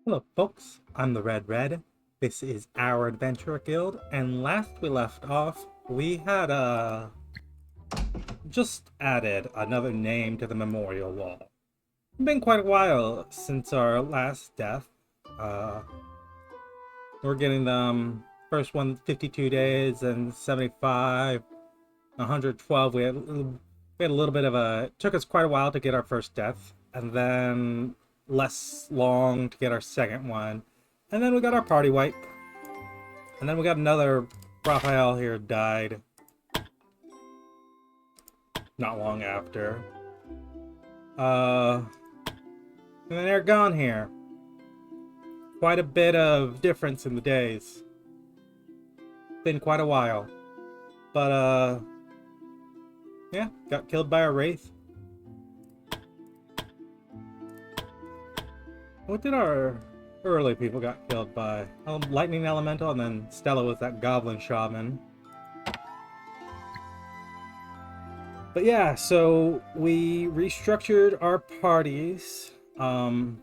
Hello folks, I'm the Red Red. This is our adventure guild, and last we left off, we had just added another name to the memorial wall. It's been quite a while since our last death. Uh, we're getting them first one 52 days and 75, 112. We had a little bit of a took us quite a while to get our first death, and then less long to get our second one. And then we got our party wipe. And then we got another Raphael here died not long after. And then they're gone here. Quite a bit of difference in the days. Been quite a while. But yeah, got killed by a wraith. What did our early people got killed by? Lightning elemental, and then Stella was that goblin shaman. But yeah, so we restructured our parties. Got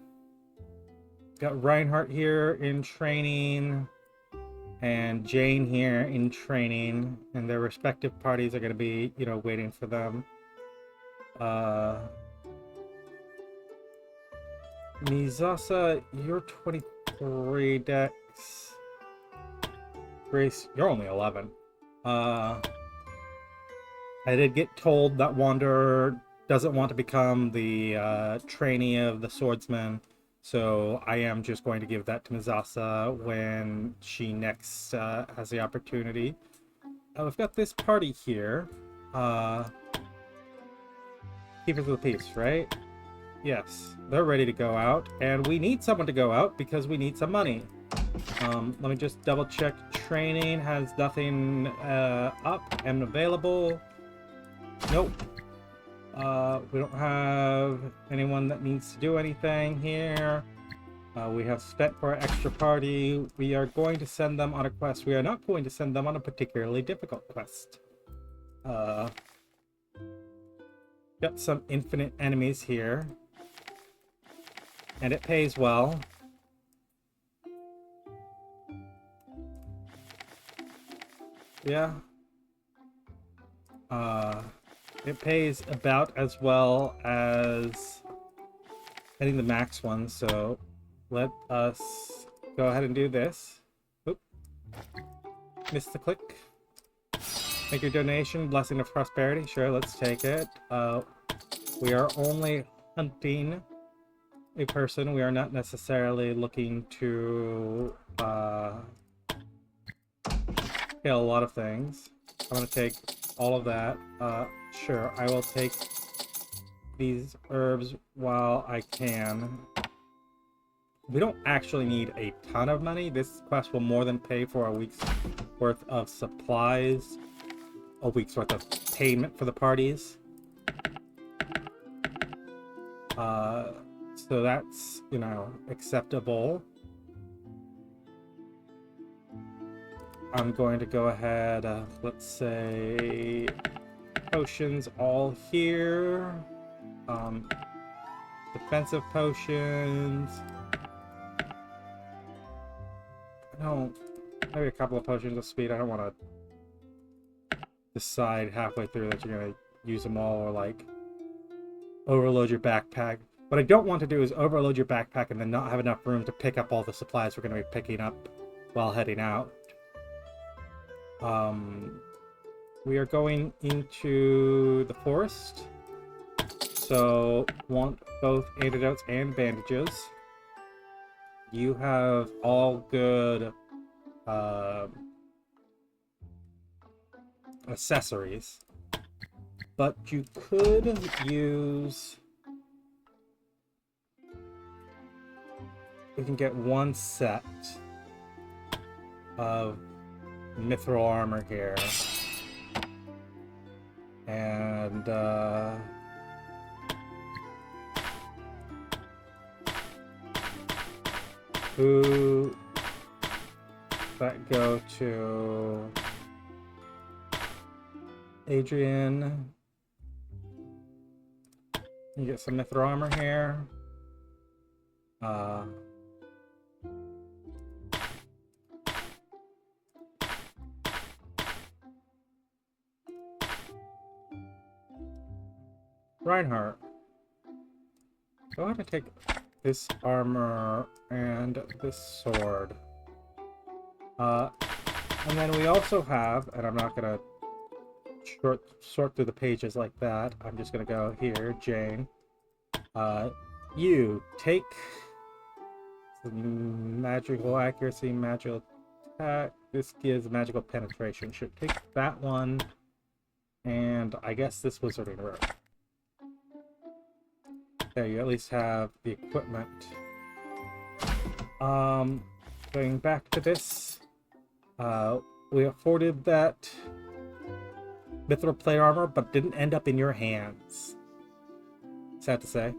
Reinhardt here in training and Jane here in training, and their respective parties are going to be, waiting for them. Mizasa, you're 23 Dex. Grace, you're only 11. I did get told that Wanderer doesn't want to become the trainee of the swordsman, so I am just going to give that to Mizasa when she next has the opportunity. We've got this party here. Keepers of the Peace, right? Yes, they're ready to go out, and we need someone to go out because we need some money. Let me just double check. Training has nothing up and available. Nope. We don't have anyone that needs to do anything here. We have spent for our extra party. We are going to send them on a quest. We are not going to send them on a particularly difficult quest. Got some infinite enemies here. And it pays well. Yeah. It pays about as well as hitting the max one, so let us go ahead and do this. Oop. Missed the click. Make your donation. Blessing of prosperity. Sure, let's take it. We are only hunting a person. We are not necessarily looking to kill a lot of things. I'm gonna take all of that. Sure, I will take these herbs while I can. We don't actually need a ton of money. This quest will more than pay for a week's worth of supplies, a week's worth of payment for the parties. So that's, acceptable. I'm going to go ahead, let's say, potions all here. Defensive potions. Maybe a couple of potions of speed. I don't want to decide halfway through that you're going to use them all, or like overload your backpack. What I don't want to do is overload your backpack and then not have enough room to pick up all the supplies we're going to be picking up while heading out. We are going into the forest, so want both antidotes and bandages. You have all good accessories, but you could use... You can get one set of mithril armor here, and who that go to Adrian. You get some mithril armor here. Reinhardt, go ahead and take this armor and this sword. And then we also have, and I'm not gonna sort through the pages like that. I'm just gonna go here, Jane. You take magical accuracy, magical attack. This gives magical penetration. Should take that one, and I guess this wizarding room. There, you at least have the equipment. Going back to this, we afforded that mithril plate armor, but didn't end up in your hands. Sad to say.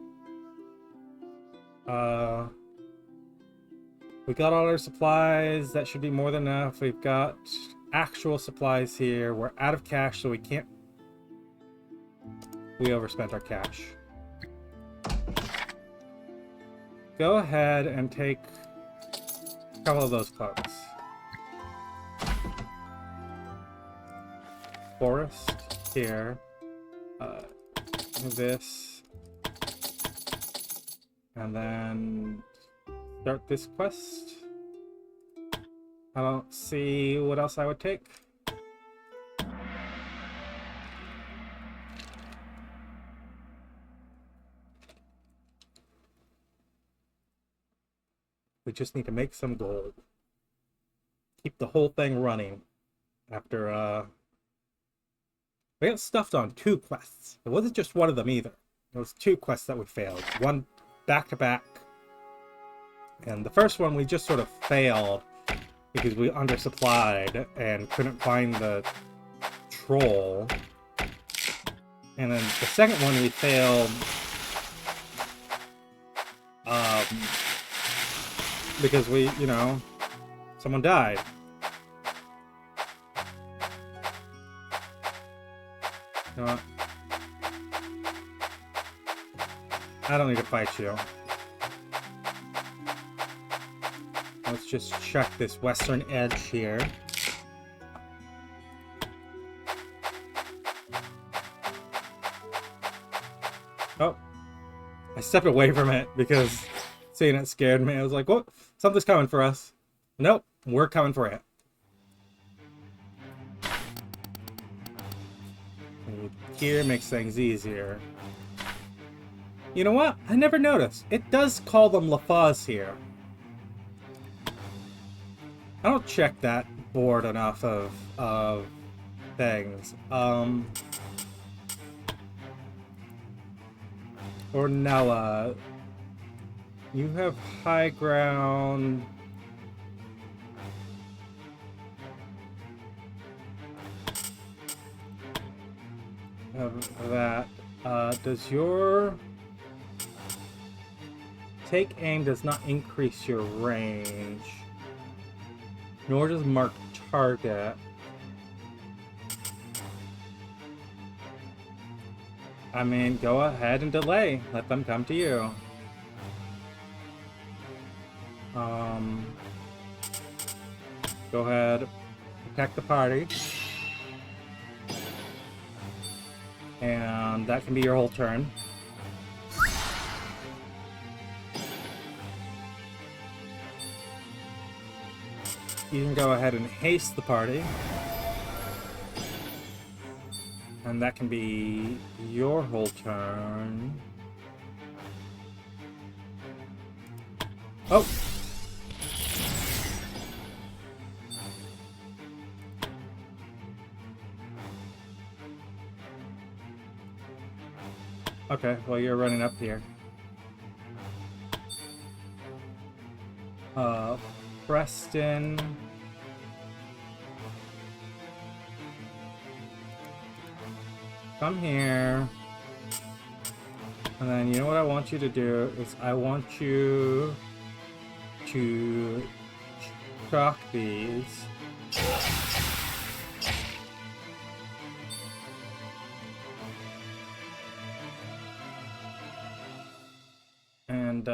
We got all our supplies. That should be more than enough. We've got actual supplies here. We're out of cash, so we can't... We overspent our cash. Go ahead and take a couple of those cloaks. Forest here. This. And then start this quest. I don't see what else I would take. We just need to make some gold. Keep the whole thing running. After, we got stuffed on 2 quests. It wasn't just one of them either. It was 2 quests that we failed. One back-to-back. And the first one we just sort of failed because we undersupplied and couldn't find the troll. And then the second one we failed because we, you know, someone died. You know what? I don't need to fight you. Let's just check this western edge here. Oh. I stepped away from it because seeing it scared me. I was like, what? Something's coming for us. Nope, we're coming for it. Here makes things easier. You know what? I never noticed. It does call them Lafaz here. I don't check that board enough of things. Ornella, you have high ground. Of that. Does your take aim does not increase your range, nor does mark target. I mean, go ahead and delay. Let them come to you. Go ahead, protect the party. And that can be your whole turn. You can go ahead and haste the party. And that can be your whole turn. Oh! Okay, well you're running up here. Preston. Come here. And then you know what I want you to do is I want you to chalk these. And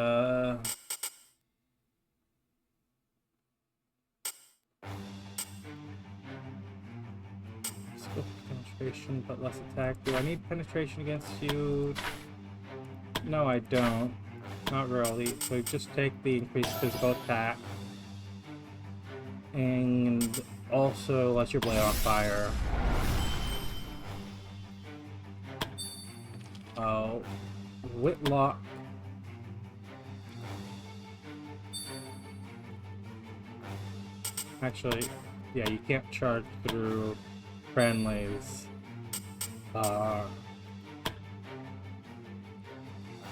penetration, but less attack. Do I need penetration against you? No, I don't. Not really. So just take the increased physical attack. And also let your blade on fire. Whitlock. Actually, yeah, you can't charge through friendlies.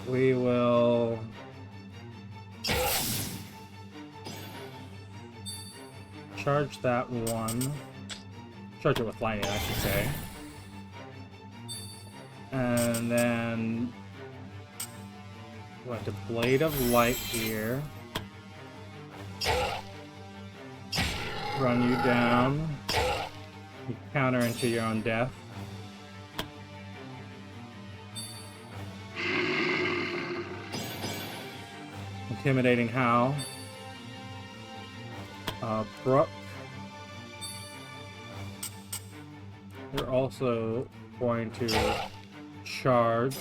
We will charge that one. Charge it with lightning, I should say. And then what, the Blade of Light here. Run you down. You counter into your own death. Intimidating Howl. Brooke. You're also going to charge.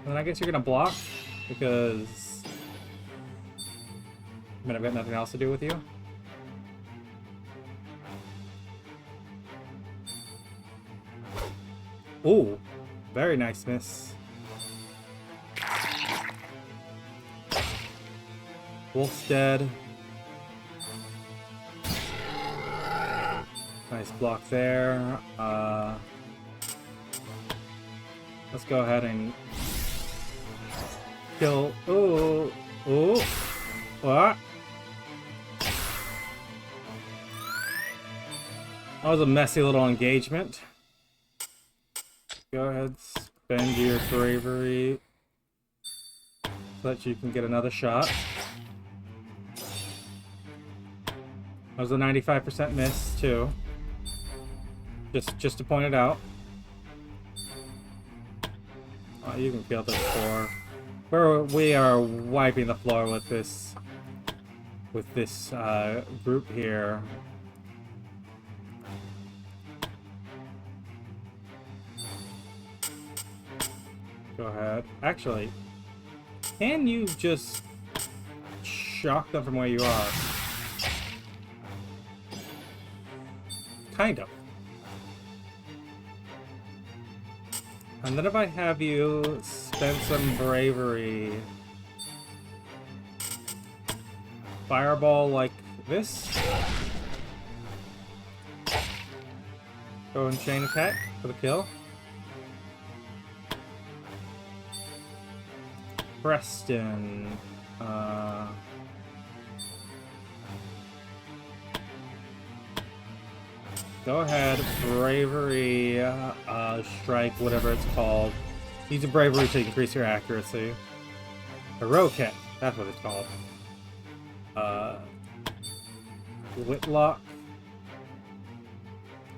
And I guess you're gonna block because I mean, I've got nothing else to do with you. Ooh, very nice miss. Wolf's dead. Nice block there. Let's go ahead and kill. Ooh, ooh, what? That was a messy little engagement. Go ahead, spend your bravery so that you can get another shot. That was a 95% miss too. Just to point it out. Oh, you can feel the floor. We are wiping the floor with this group here. Go ahead. Actually, can you just shock them from where you are? Kind of. And then if I have you spend some bravery, fireball like this, go and chain attack for the kill. Preston, go ahead, bravery, strike, whatever it's called. Use a bravery to increase your accuracy. Heroic hit, that's what it's called. Whitlock,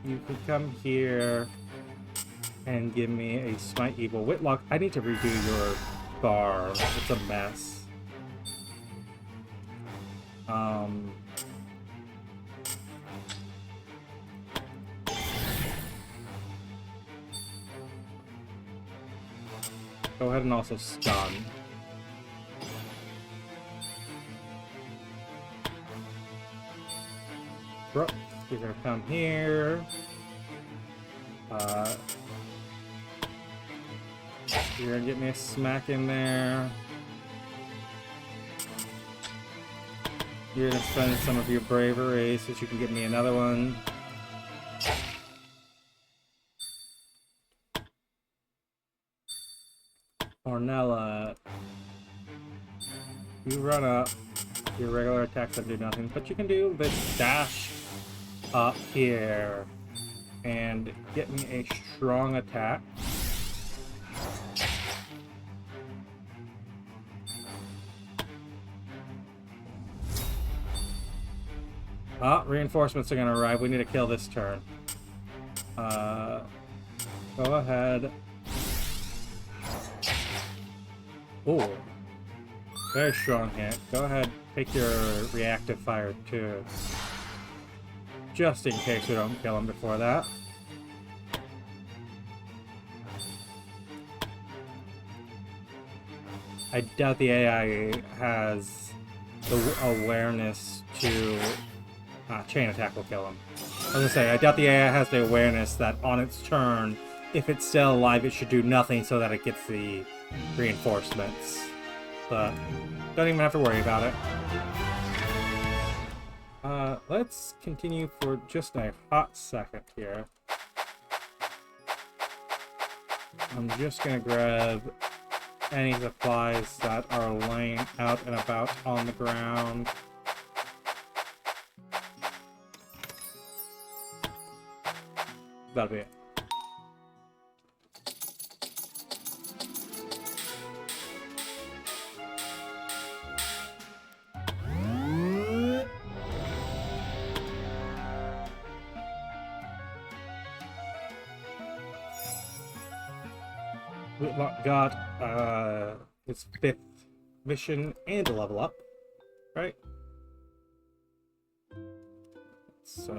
you can come here and give me a smite evil. Whitlock, I need to redo your bar. It's a mess. Go ahead and also stun. Brooke, you're gonna come here. You're gonna get me a smack in there. You're gonna spend some of your bravery so that you can get me another one. Ornella, you run up. Your regular attacks don't do nothing, but you can do this dash up here and get me a strong attack. Reinforcements are gonna arrive. We need to kill this turn. Go ahead. Ooh. Very strong hit. Go ahead, take your reactive fire too. Just in case we don't kill him before that. I doubt the AI has the awareness to... chain attack will kill him. I was gonna say, I doubt the AI has the awareness that on its turn, if it's still alive, it should do nothing so that it gets the reinforcements. But don't even have to worry about it. Let's continue for just a hot second here. I'm just gonna grab any supplies that are laying out and about on the ground. That'll be it. We got his 5th mission and a level up, right? It's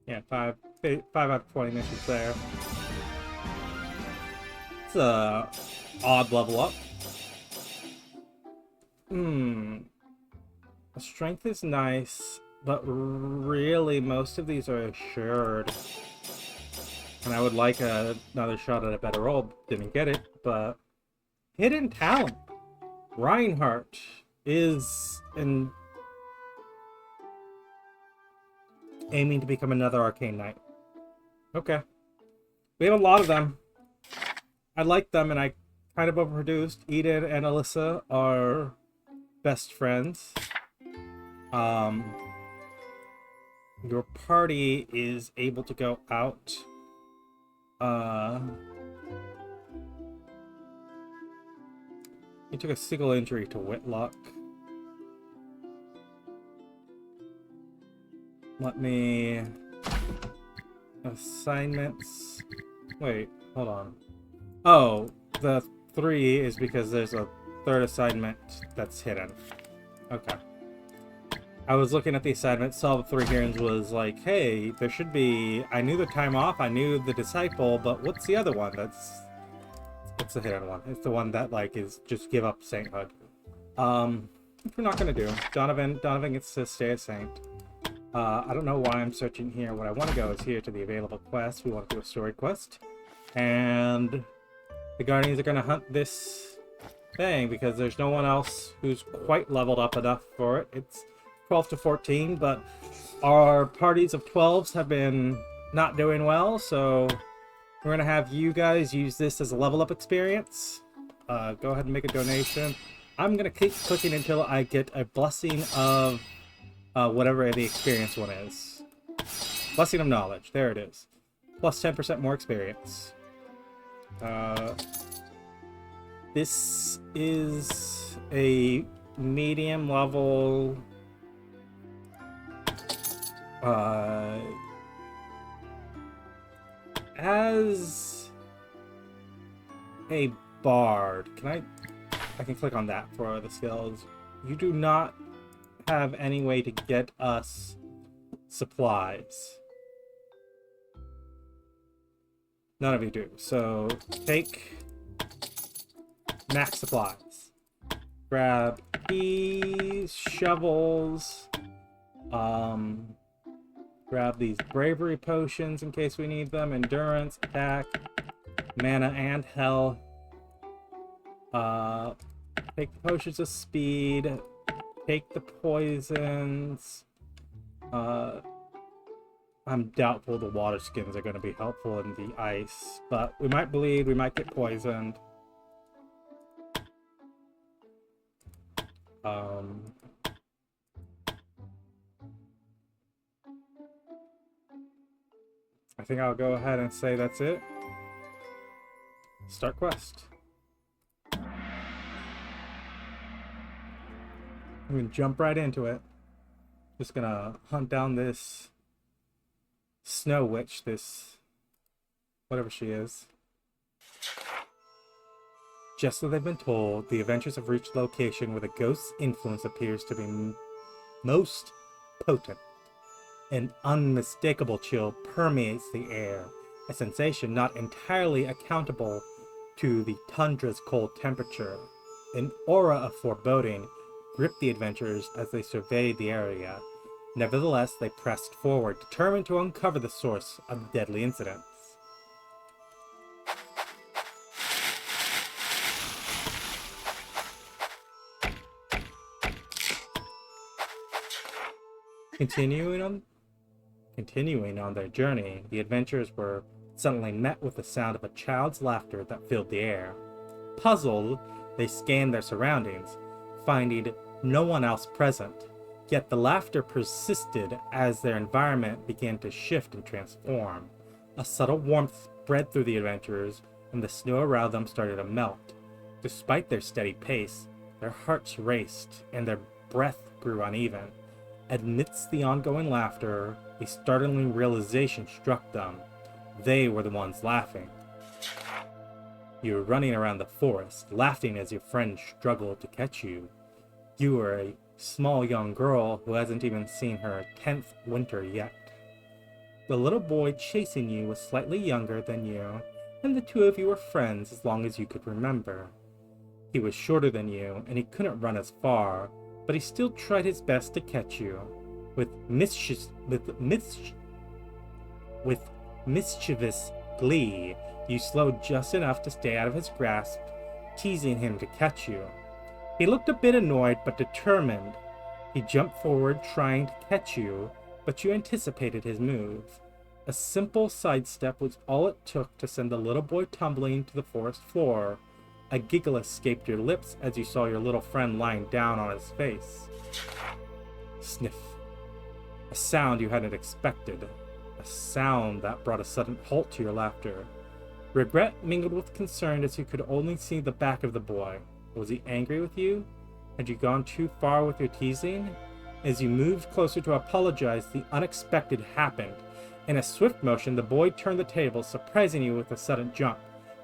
yeah, 5 out of 20 missions there. It's a odd level up. Strength is nice, but really most of these are assured. And I would like another shot at a better roll. Didn't get it, but hidden talent. Reinhardt is aiming to become another Arcane Knight. Okay. We have a lot of them. I like them, and I kind of overproduced. Eden and Alyssa are best friends. Your party is able to go out. He took a single injury to Whitlock. Let me... Assignments... Wait, hold on. Oh, the 3 is because there's a 3rd assignment that's hidden. Okay. I was looking at the assignment, saw the 3 here, and was like, hey, there should be... I knew the time off, I knew the disciple, but what's the other one? It's the hidden one. It's the one that, like, is just give up sainthood. Which we're not gonna do. Donovan gets to stay a saint. I don't know why I'm searching here. What I want to go is here to the available quest. We want to do a story quest. And the Guardians are gonna hunt this thing, because there's no one else who's quite leveled up enough for it. It's 12 to 14, but our parties of 12s have been not doing well, so we're gonna have you guys use this as a level up experience. Go ahead and make a donation. I'm gonna keep clicking until I get a blessing of whatever the experience one is. Blessing of knowledge, there it is. Plus 10% more experience. This is a medium level as a bard. I can click on that for the skills. You do not have any way to get us supplies. None of you do. So take max supplies. Grab keys, shovels, grab these bravery potions in case we need them, endurance, attack, mana, and health. Take the potions of speed, take the poisons. I'm doubtful the water skins are going to be helpful in the ice, but we might bleed, we might get poisoned. I think I'll go ahead and say that's it. Start quest. I'm gonna jump right into it. Just gonna hunt down this snow witch, this whatever she is. Just as they've been told, the adventurers have reached a location where the ghost's influence appears to be most potent. An unmistakable chill permeates the air, a sensation not entirely accountable to the tundra's cold temperature. An aura of foreboding gripped the adventurers as they surveyed the area. Nevertheless, they pressed forward, determined to uncover the source of the deadly incidents. Continuing on their journey, the adventurers were suddenly met with the sound of a child's laughter that filled the air. Puzzled, they scanned their surroundings, finding no one else present. Yet the laughter persisted as their environment began to shift and transform. A subtle warmth spread through the adventurers, and the snow around them started to melt. Despite their steady pace, their hearts raced, and their breath grew uneven. Amidst the ongoing laughter, a startling realization struck them. They were the ones laughing. You were running around the forest, laughing as your friend struggled to catch you. You were a small young girl who hasn't even seen her 10th winter yet. The little boy chasing you was slightly younger than you, and the two of you were friends as long as you could remember. He was shorter than you, and he couldn't run as far, but he still tried his best to catch you. With mischievous glee, you slowed just enough to stay out of his grasp, teasing him to catch you. He looked a bit annoyed but determined. He jumped forward trying to catch you, but you anticipated his move. A simple sidestep was all it took to send the little boy tumbling to the forest floor. A giggle escaped your lips as you saw your little friend lying down on his face. Sniff. A sound you hadn't expected. A sound that brought a sudden halt to your laughter. Regret mingled with concern as you could only see the back of the boy. Was he angry with you? Had you gone too far with your teasing? As you moved closer to apologize, the unexpected happened. In a swift motion, the boy turned the table, surprising you with a sudden jump.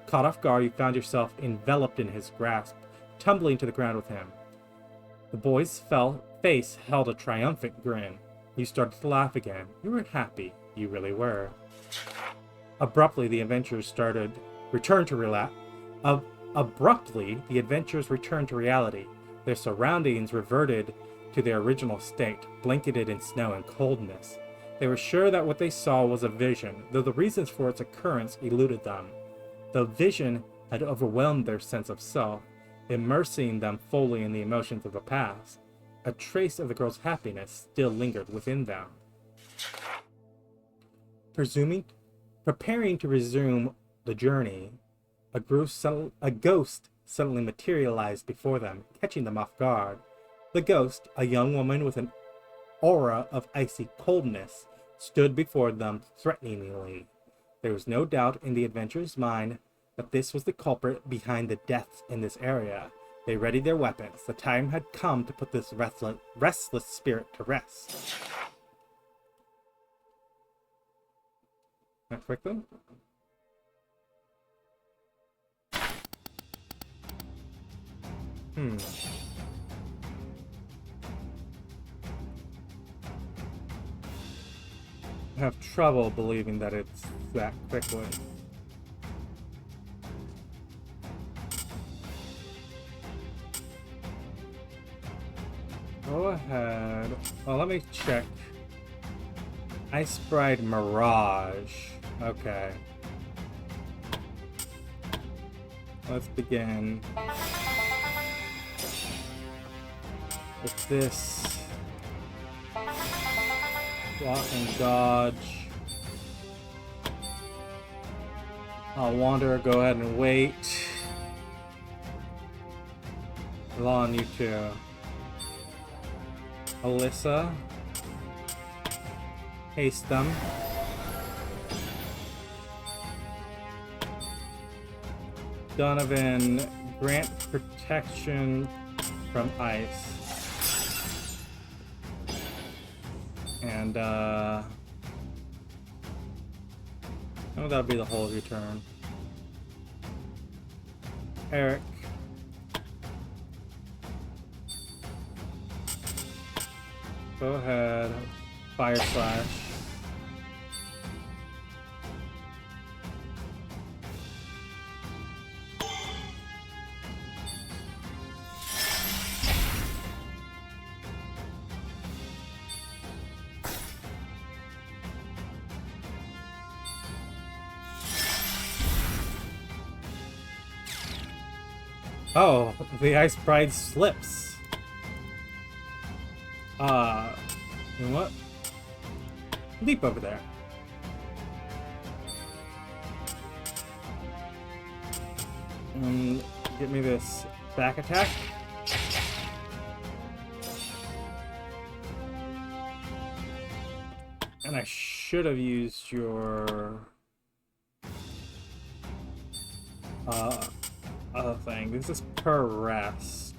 Caught off guard, you found yourself enveloped in his grasp, tumbling to the ground with him. The boy's face held a triumphant grin. You started to laugh again. You were happy. You really were. Abruptly, the adventurers returned to reality. Their surroundings reverted to their original state, blanketed in snow and coldness. They were sure that what they saw was a vision, though the reasons for its occurrence eluded them. The vision had overwhelmed their sense of self, immersing them fully in the emotions of the past. A trace of the girl's happiness still lingered within them. Preparing to resume the journey, a ghost suddenly materialized before them, catching them off guard. The ghost, a young woman with an aura of icy coldness, stood before them threateningly. There was no doubt in the adventurer's mind that this was the culprit behind the deaths in this area. They readied their weapons. The time had come to put this restless spirit to rest. Can I click them? I have trouble believing that it's that quickly. Go ahead. Well, let me check. Ice Bride Mirage. Okay. Let's begin with this. Block and dodge. I'll wander, go ahead and wait. Rely on you two. Alyssa. Haste them. Donovan, grant protection from ice. And, oh, that'll be the whole of your turn. Eric, Go ahead. Fire Slash. Oh, the Ice Pride slips. You know what? Leap over there. Get me this back attack. And I should have used your other thing. This is per rest.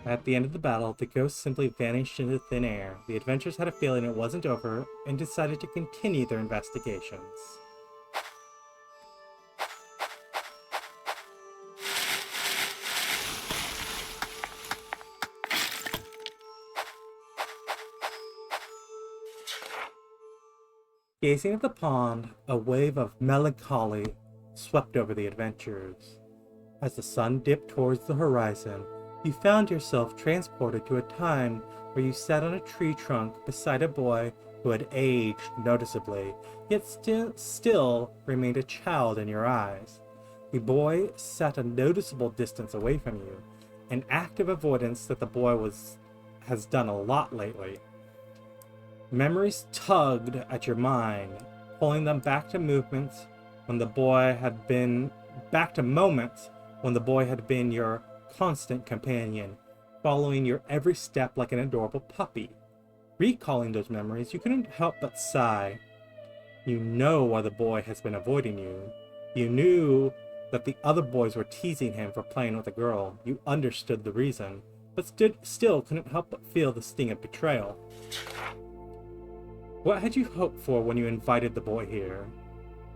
At the end of the battle, the ghost simply vanished into thin air. The adventurers had a feeling it wasn't over and decided to continue their investigations. Gazing at the pond, a wave of melancholy swept over the adventurers. As the sun dipped towards the horizon, you found yourself transported to a time where you sat on a tree trunk beside a boy who had aged noticeably, yet still remained a child in your eyes. The boy sat a noticeable distance away from you, an act of avoidance that the boy has done a lot lately. Memories tugged at your mind, pulling them back to moments when the boy had been your constant companion, following your every step like an adorable puppy. Recalling those memories, you couldn't help but sigh. You know why the boy has been avoiding you. You knew that the other boys were teasing him for playing with a girl. You understood the reason, but still couldn't help but feel the sting of betrayal. What had you hoped for when you invited the boy here?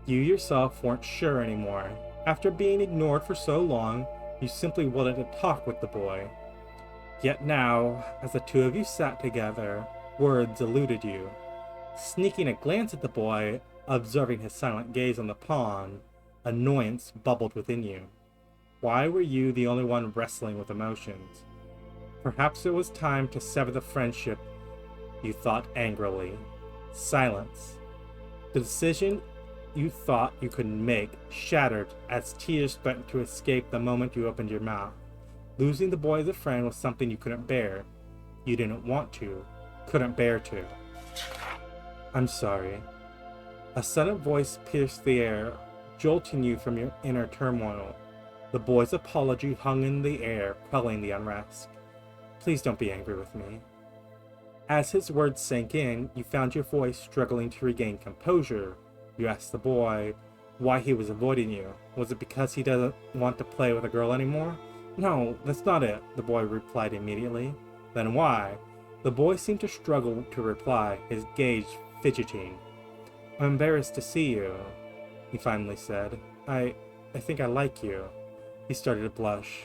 You yourself weren't sure anymore. After being ignored for so long, you simply wanted to talk with the boy. Yet now, as the two of you sat together, words eluded you. Sneaking a glance at the boy, observing his silent gaze on the pond, annoyance bubbled within you. Why were you the only one wrestling with emotions? Perhaps it was time to sever the friendship, you thought angrily. Silence. The decision you thought you could make shattered as tears threatened to escape the moment you opened your mouth. Losing the boy as a friend was something you couldn't bear. You didn't want to, couldn't bear to. I'm sorry. A sudden voice pierced the air, jolting you from your inner turmoil. The boy's apology hung in the air, quelling the unrest. Please don't be angry with me. As his words sank in, you found your voice struggling to regain composure. You asked the boy why he was avoiding you. Was it because he doesn't want to play with a girl anymore? No, that's not it, the boy replied immediately. Then why? The boy seemed to struggle to reply, his gaze fidgeting. I'm embarrassed to see you, he finally said. I think I like you. He started to blush.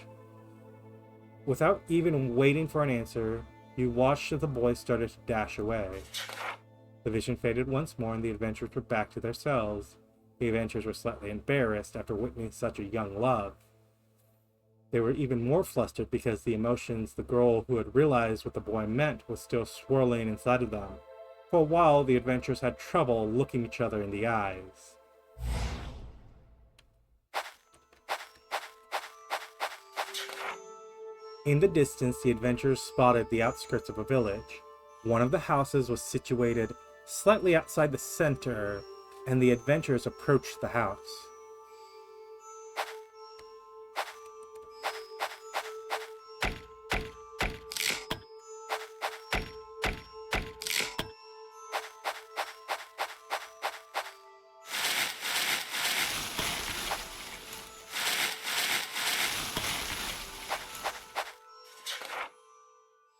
Without even waiting for an answer, you watched as the boy started to dash away. The vision faded once more and the adventurers were back to their cells. The adventurers were slightly embarrassed after witnessing such a young love. They were even more flustered because the emotions the girl who had realized what the boy meant was still swirling inside of them. For a while, the adventurers had trouble looking each other in the eyes. In the distance, the adventurers spotted the outskirts of a village. One of the houses was situated slightly outside the center, and the adventurers approached the house.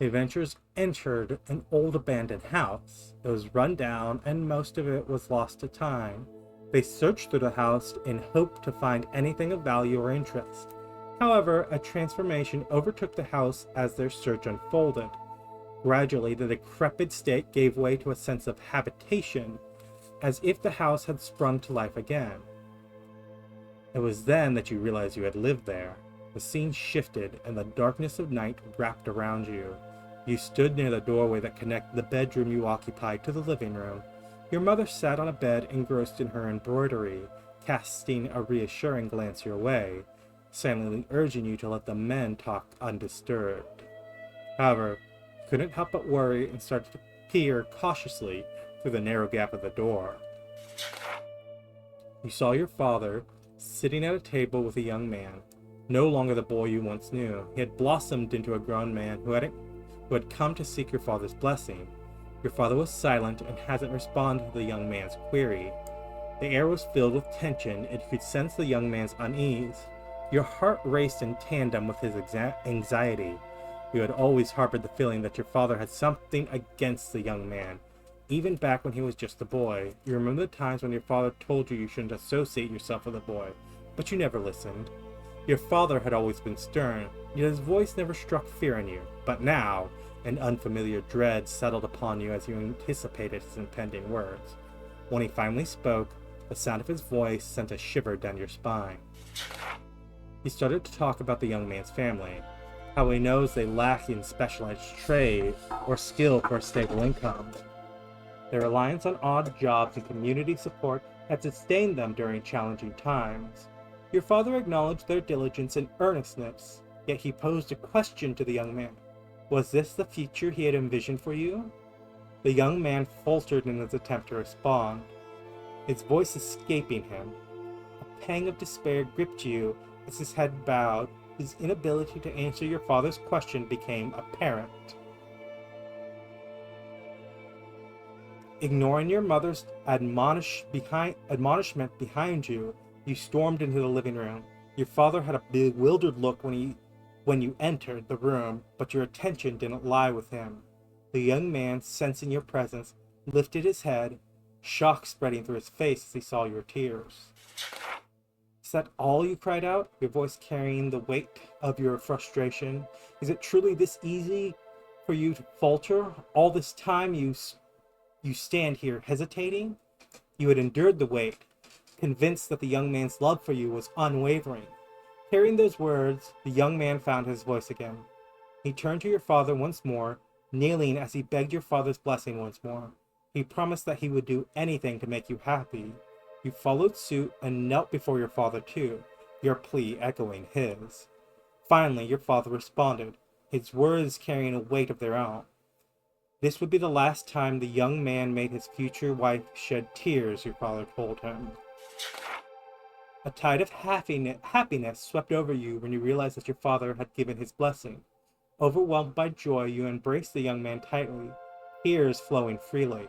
The adventurers entered an old abandoned house. It was run down and most of it was lost to time. They searched through the house in hope to find anything of value or interest. However, a transformation overtook the house as their search unfolded. Gradually, the decrepit state gave way to a sense of habitation, as if the house had sprung to life again. It was then that you realized you had lived there. The scene shifted, and the darkness of night wrapped around you. You stood near the doorway that connected the bedroom you occupied to the living room. Your mother sat on a bed engrossed in her embroidery, casting a reassuring glance your way, silently urging you to let the men talk undisturbed. However, you couldn't help but worry and started to peer cautiously through the narrow gap of the door. You saw your father sitting at a table with a young man, no longer the boy you once knew. He had blossomed into a grown man who had come to seek your father's blessing. Your father was silent and hasn't responded to the young man's query. The air was filled with tension, and you could sense the young man's unease. Your heart raced in tandem with his anxiety. You had always harbored the feeling that your father had something against the young man, even back when he was just a boy. You remember the times when your father told you shouldn't associate yourself with a boy, but you never listened. Your father had always been stern, yet his voice never struck fear in you. But now, an unfamiliar dread settled upon you as you anticipated his impending words. When he finally spoke, the sound of his voice sent a shiver down your spine. He started to talk about the young man's family, how he knows they lack in specialized trade or skill for a stable income. Their reliance on odd jobs and community support had sustained them during challenging times. Your father acknowledged their diligence and earnestness, yet he posed a question to the young man. Was this the future he had envisioned for you? The young man faltered in his attempt to respond, his voice escaping him. A pang of despair gripped you as his head bowed. His inability to answer your father's question became apparent. Ignoring your mother's admonishment behind you, you stormed into the living room. Your father had a bewildered look when you entered the room, but your attention didn't lie with him. The young man, sensing your presence, lifted his head, shock spreading through his face as he saw your tears. Is that all? You cried out, your voice carrying the weight of your frustration. Is it truly this easy for you to falter? All this time you stand here hesitating? You had endured the weight, convinced that the young man's love for you was unwavering. Hearing those words, the young man found his voice again. He turned to your father once more, kneeling as he begged your father's blessing once more. He promised that he would do anything to make you happy. You followed suit and knelt before your father too, your plea echoing his. Finally, your father responded, his words carrying a weight of their own. This would be the last time the young man made his future wife shed tears, your father told him. A tide of happiness swept over you when you realized that your father had given his blessing. Overwhelmed by joy, you embraced the young man tightly, tears flowing freely.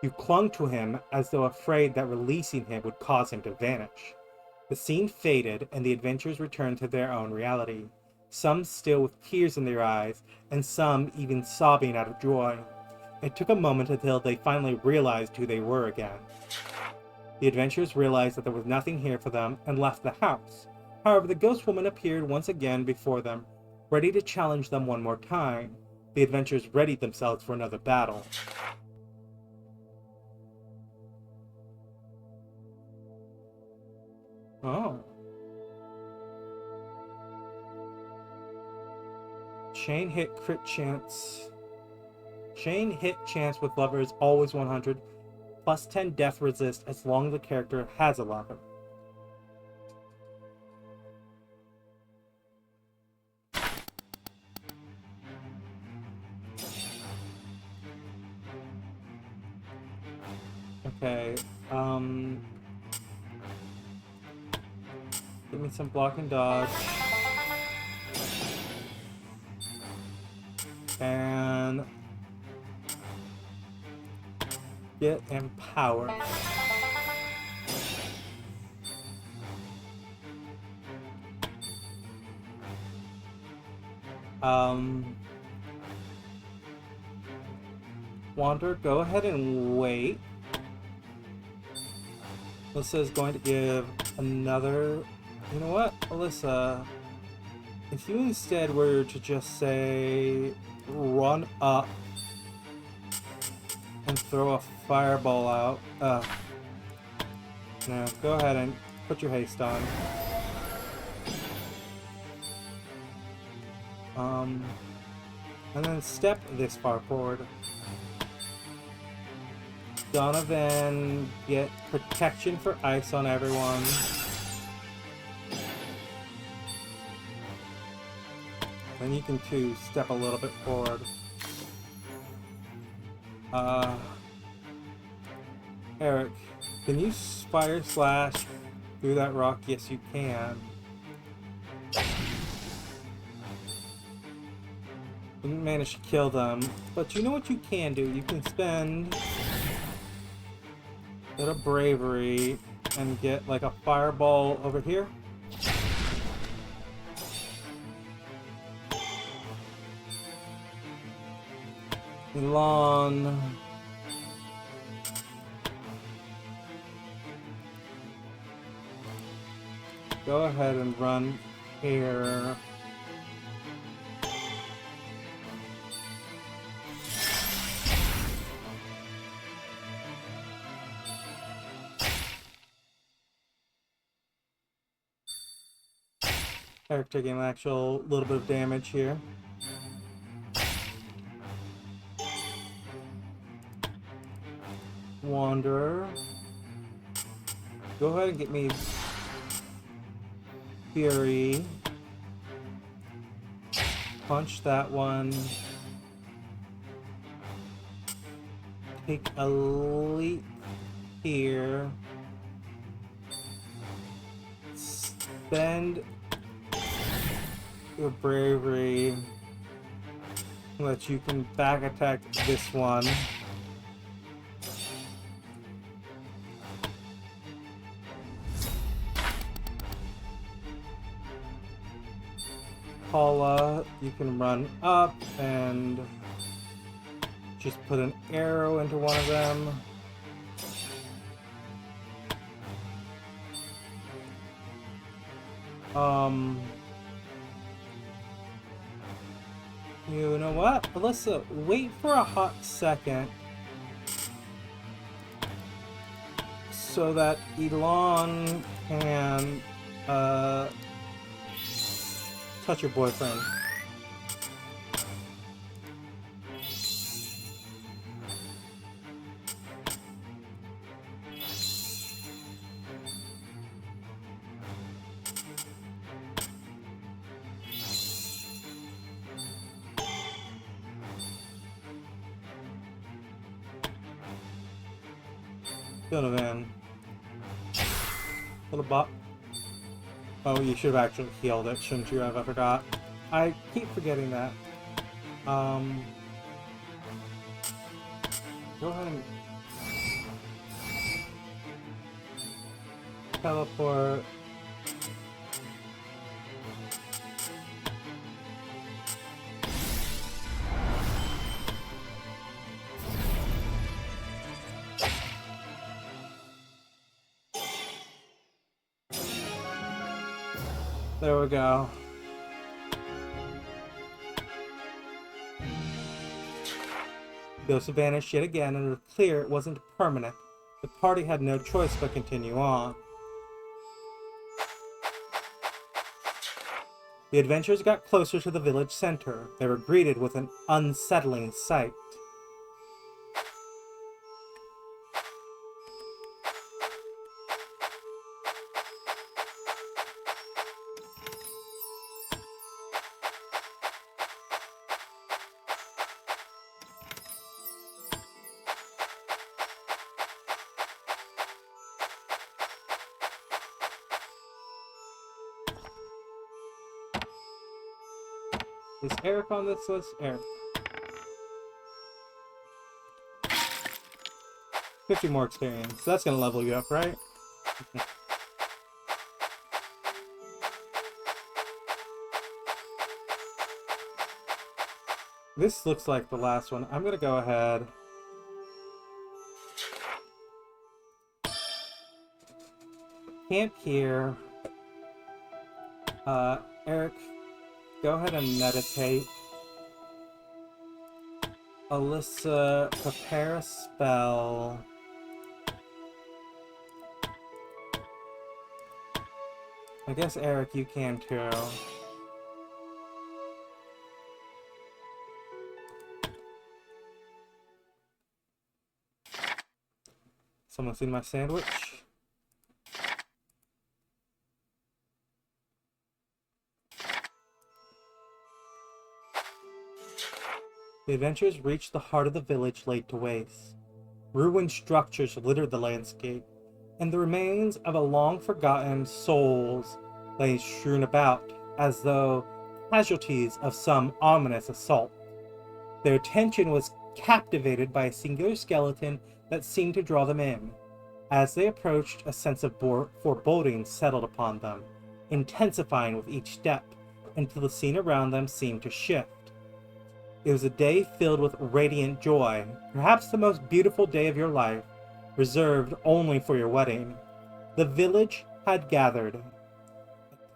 You clung to him as though afraid that releasing him would cause him to vanish. The scene faded, and the adventurers returned to their own reality, some still with tears in their eyes, and some even sobbing out of joy. It took a moment until they finally realized who they were again. The adventurers realized that there was nothing here for them and left the house. However, the ghost woman appeared once again before them, ready to challenge them one more time. The adventurers readied themselves for another battle. Oh. Chain hit chance with lover is always 100, plus 10 death resist as long as the character has a lover. Okay, give me some block and dodge. And get empowered. Wander, go ahead and wait. Alyssa is going to give another... You know what, Alyssa? If you instead were to just say, run up and throw a fireball out. No, go ahead and put your haste on. And then step this far forward. Donovan, get protection for ice on everyone. Then you can too step a little bit forward. Eric, can you fire slash through that rock? Yes, you can. Didn't manage to kill them, but you know what you can do? You can spend a bit of bravery and get like a fireball over here. Elon. Go ahead and run here. Eric taking an actual little bit of damage here. Wanderer. Go ahead and get me Fury. Punch that one. Take a leap here. Spend your bravery so that you can back attack this one. Paula, you can run up and just put an arrow into one of them. You know what? Alyssa, wait for a hot second so that Elon can touch your boyfriend. Donovan. Little bop. Oh, you should have actually healed it, shouldn't you have? I forgot. I keep forgetting that. Go ahead and teleport. There we go. Ghost vanished yet again, and it was clear it wasn't permanent. The party had no choice but continue on. The adventurers got closer to the village center. They were greeted with an unsettling sight. Is Eric on this list? Eric. 50 more experience. That's gonna level you up, right? This looks like the last one. I'm gonna go ahead camp here. Eric, go ahead and meditate. Alyssa, prepare a spell. I guess, Eric, you can too. Someone seen my sandwich? The adventurers reached the heart of the village laid to waste. Ruined structures littered the landscape, and the remains of a long-forgotten souls lay strewn about, as though casualties of some ominous assault. Their attention was captivated by a singular skeleton that seemed to draw them in. As they approached, a sense of foreboding settled upon them, intensifying with each step, until the scene around them seemed to shift. It was a day filled with radiant joy, perhaps the most beautiful day of your life, reserved only for your wedding. The village had gathered, a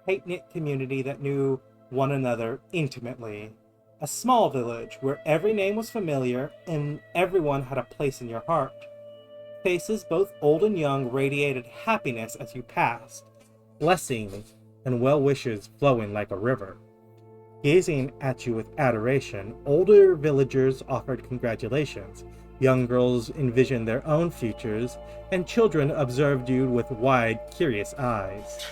tight-knit community that knew one another intimately. A small village where every name was familiar and everyone had a place in your heart. Faces both old and young radiated happiness as you passed, blessings and well wishes flowing like a river. Gazing at you with adoration, older villagers offered congratulations, young girls envisioned their own futures, and children observed you with wide, curious eyes.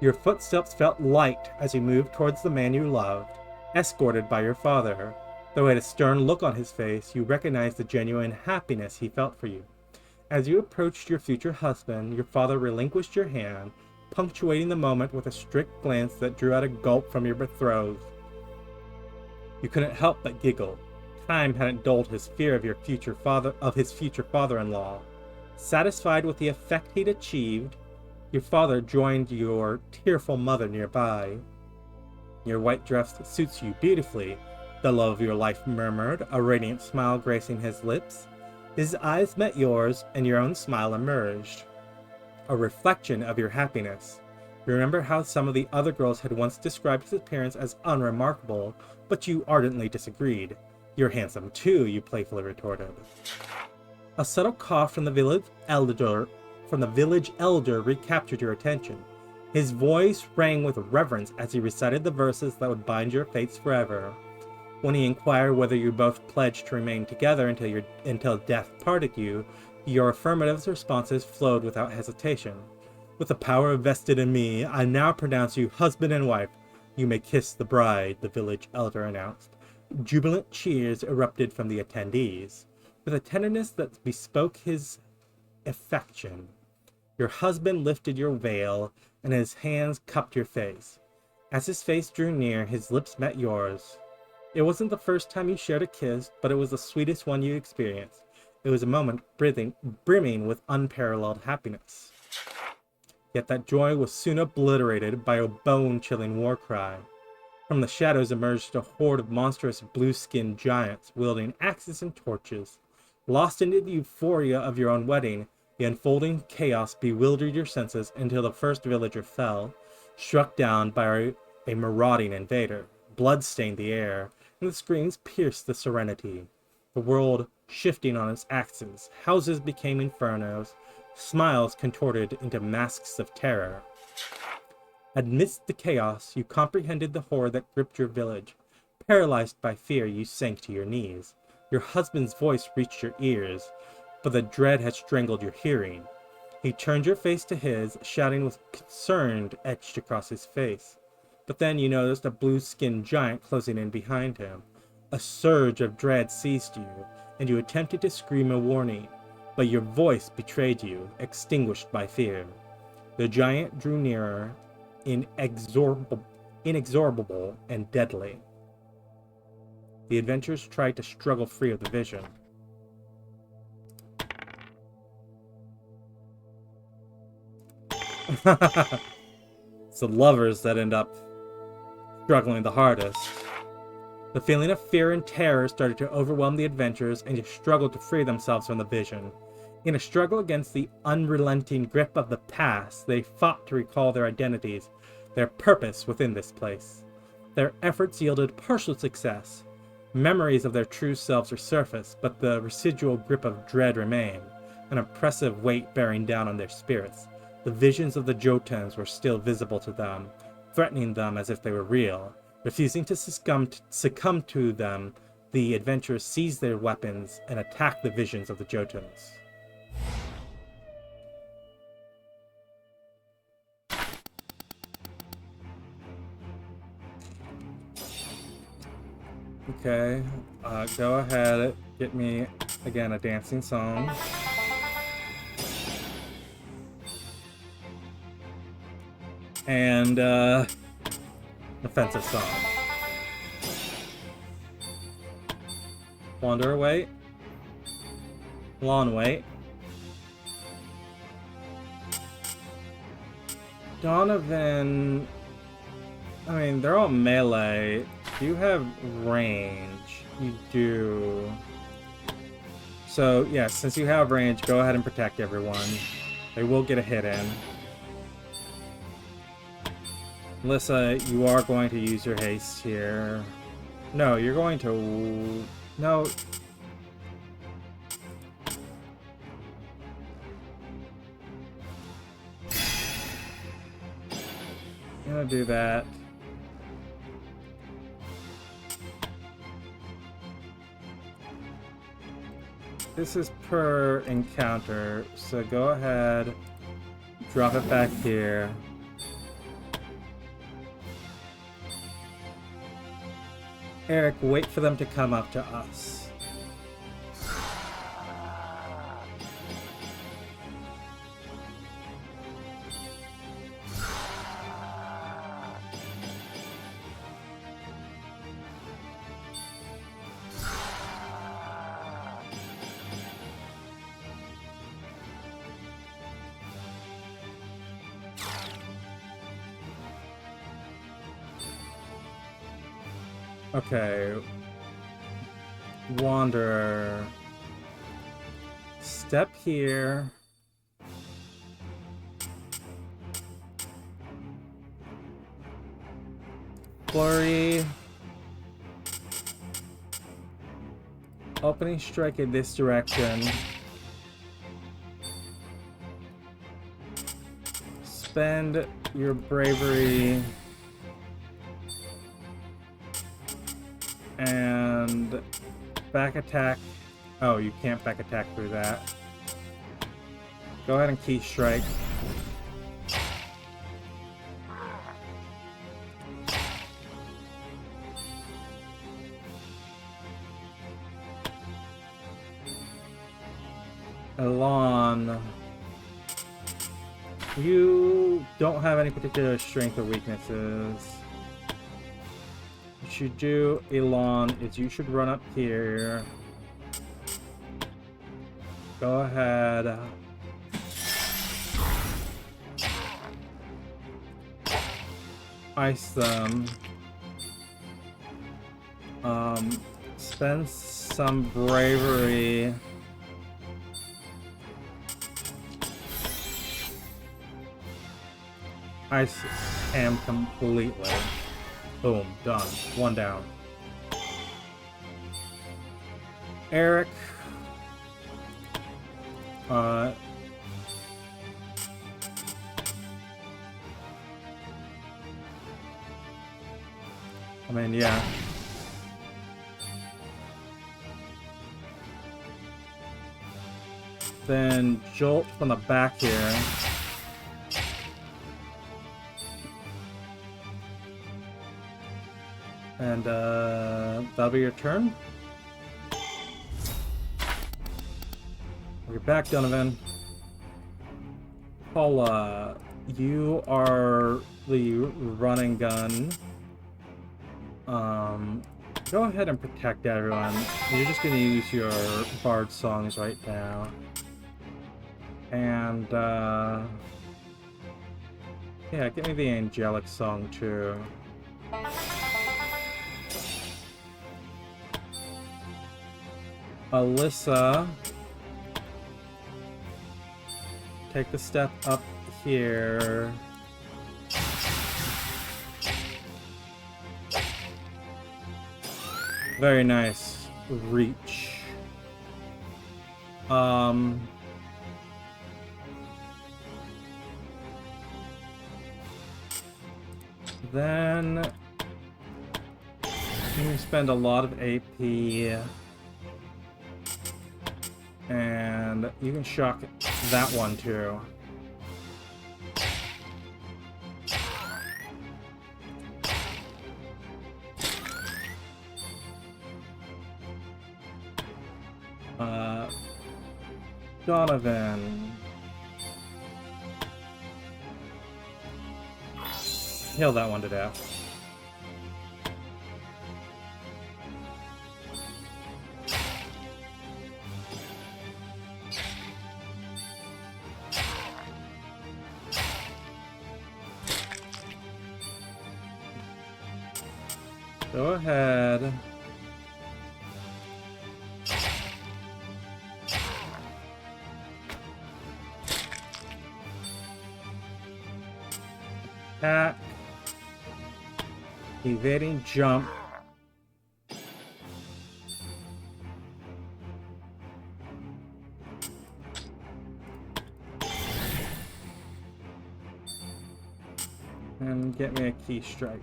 Your footsteps felt light as you moved towards the man you loved, escorted by your father. Though he had a stern look on his face, you recognized the genuine happiness he felt for you. As you approached your future husband, your father relinquished your hand, punctuating the moment with a strict glance that drew out a gulp from your betrothed. You couldn't help but giggle. Time hadn't dulled his fear of his future father-in-law. Satisfied with the effect he'd achieved, your father joined your tearful mother nearby. Your white dress suits you beautifully, the love of your life murmured, a radiant smile gracing his lips. His eyes met yours, and your own smile emerged, a reflection of your happiness. You remember how some of the other girls had once described his appearance as unremarkable, but you ardently disagreed. You're handsome too, you playfully retorted. A subtle cough from the village elder recaptured your attention. His voice rang with reverence as he recited the verses that would bind your fates forever. When he inquired whether you both pledged to remain together until death parted you, your affirmative responses flowed without hesitation. With the power vested in me, I now pronounce you husband and wife. You may kiss the bride, the village elder announced. Jubilant cheers erupted from the attendees. With a tenderness that bespoke his affection, your husband lifted your veil, and his hands cupped your face. As his face drew near, his lips met yours. It wasn't the first time you shared a kiss, but it was the sweetest one you experienced. It was a moment brimming with unparalleled happiness. Yet that joy was soon obliterated by a bone-chilling war cry. From the shadows emerged a horde of monstrous blue-skinned giants wielding axes and torches. Lost in the euphoria of your own wedding, the unfolding chaos bewildered your senses until the first villager fell, struck down by a marauding invader. Blood stained the air, and the screams pierced the serenity. The world shifting on its axis, houses became infernos, smiles contorted into masks of terror. Amidst the chaos, you comprehended the horror that gripped your village. Paralyzed by fear, you sank to your knees. Your husband's voice reached your ears, but the dread had strangled your hearing. He turned your face to his, shouting with concern etched across his face. But then you noticed a blue-skinned giant closing in behind him. A surge of dread seized you, and you attempted to scream a warning, but your voice betrayed you, extinguished by fear. The giant drew nearer, inexorable and deadly. The adventurers tried to struggle free of the vision. It's the lovers that end up struggling the hardest. The feeling of fear and terror started to overwhelm the adventurers, and they struggled to free themselves from the vision. In a struggle against the unrelenting grip of the past, they fought to recall their identities, their purpose within this place. Their efforts yielded partial success. Memories of their true selves resurfaced, but the residual grip of dread remained, an oppressive weight bearing down on their spirits. The visions of the Jotuns were still visible to them, threatening them as if they were real. Refusing to succumb to them, the adventurers seized their weapons and attacked the visions of the Jotuns. Okay, go ahead, get me, again, a dancing song. And, offensive song. Wander away. Lawn wait. Donovan... I mean, they're all melee. You have range. You do. So, yeah, since you have range, go ahead and protect everyone. They will get a hit in. Melissa, you are going to use your haste here. No, you're going to... No. I'm gonna do that. This is per encounter, so go ahead, drop it back here. Eric, wait for them to come up to us. Okay. Wanderer. Step here. Flurry. Opening strike in this direction. Spend your bravery. And back attack. Oh, you can't back attack through that. Go ahead and key strike. Elon, you don't have any particular strength or weaknesses. What you do, Elon, is you should run up here. Go ahead. Ice them. Spend some bravery. Ice him completely. Boom, done. One down. Eric. I mean, yeah. Then jolt from the back here. And that'll be your turn. We're back, Donovan. Paula, you are the running gun. Go ahead and protect everyone. You're just gonna use your bard songs right now. And yeah, give me the angelic song too. Alyssa, take the step up here. Very nice reach. Then you spend a lot of AP, and you can shock that one too. Donovan. Heal that one to death. Go ahead. Attack. Evading jump. And get me a key strike.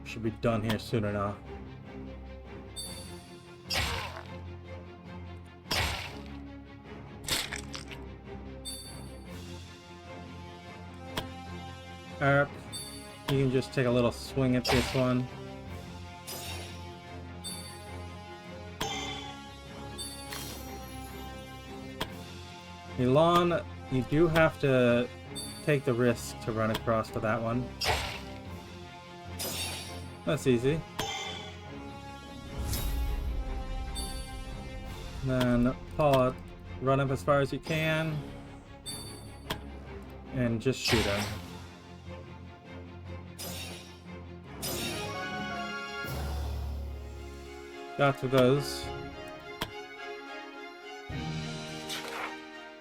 Should be done here soon enough. Eric, you can just take a little swing at this one. Elon, you do have to take the risk to run across for that one. That's easy. Then Paul, run up as far as you can and just shoot him. Got through those.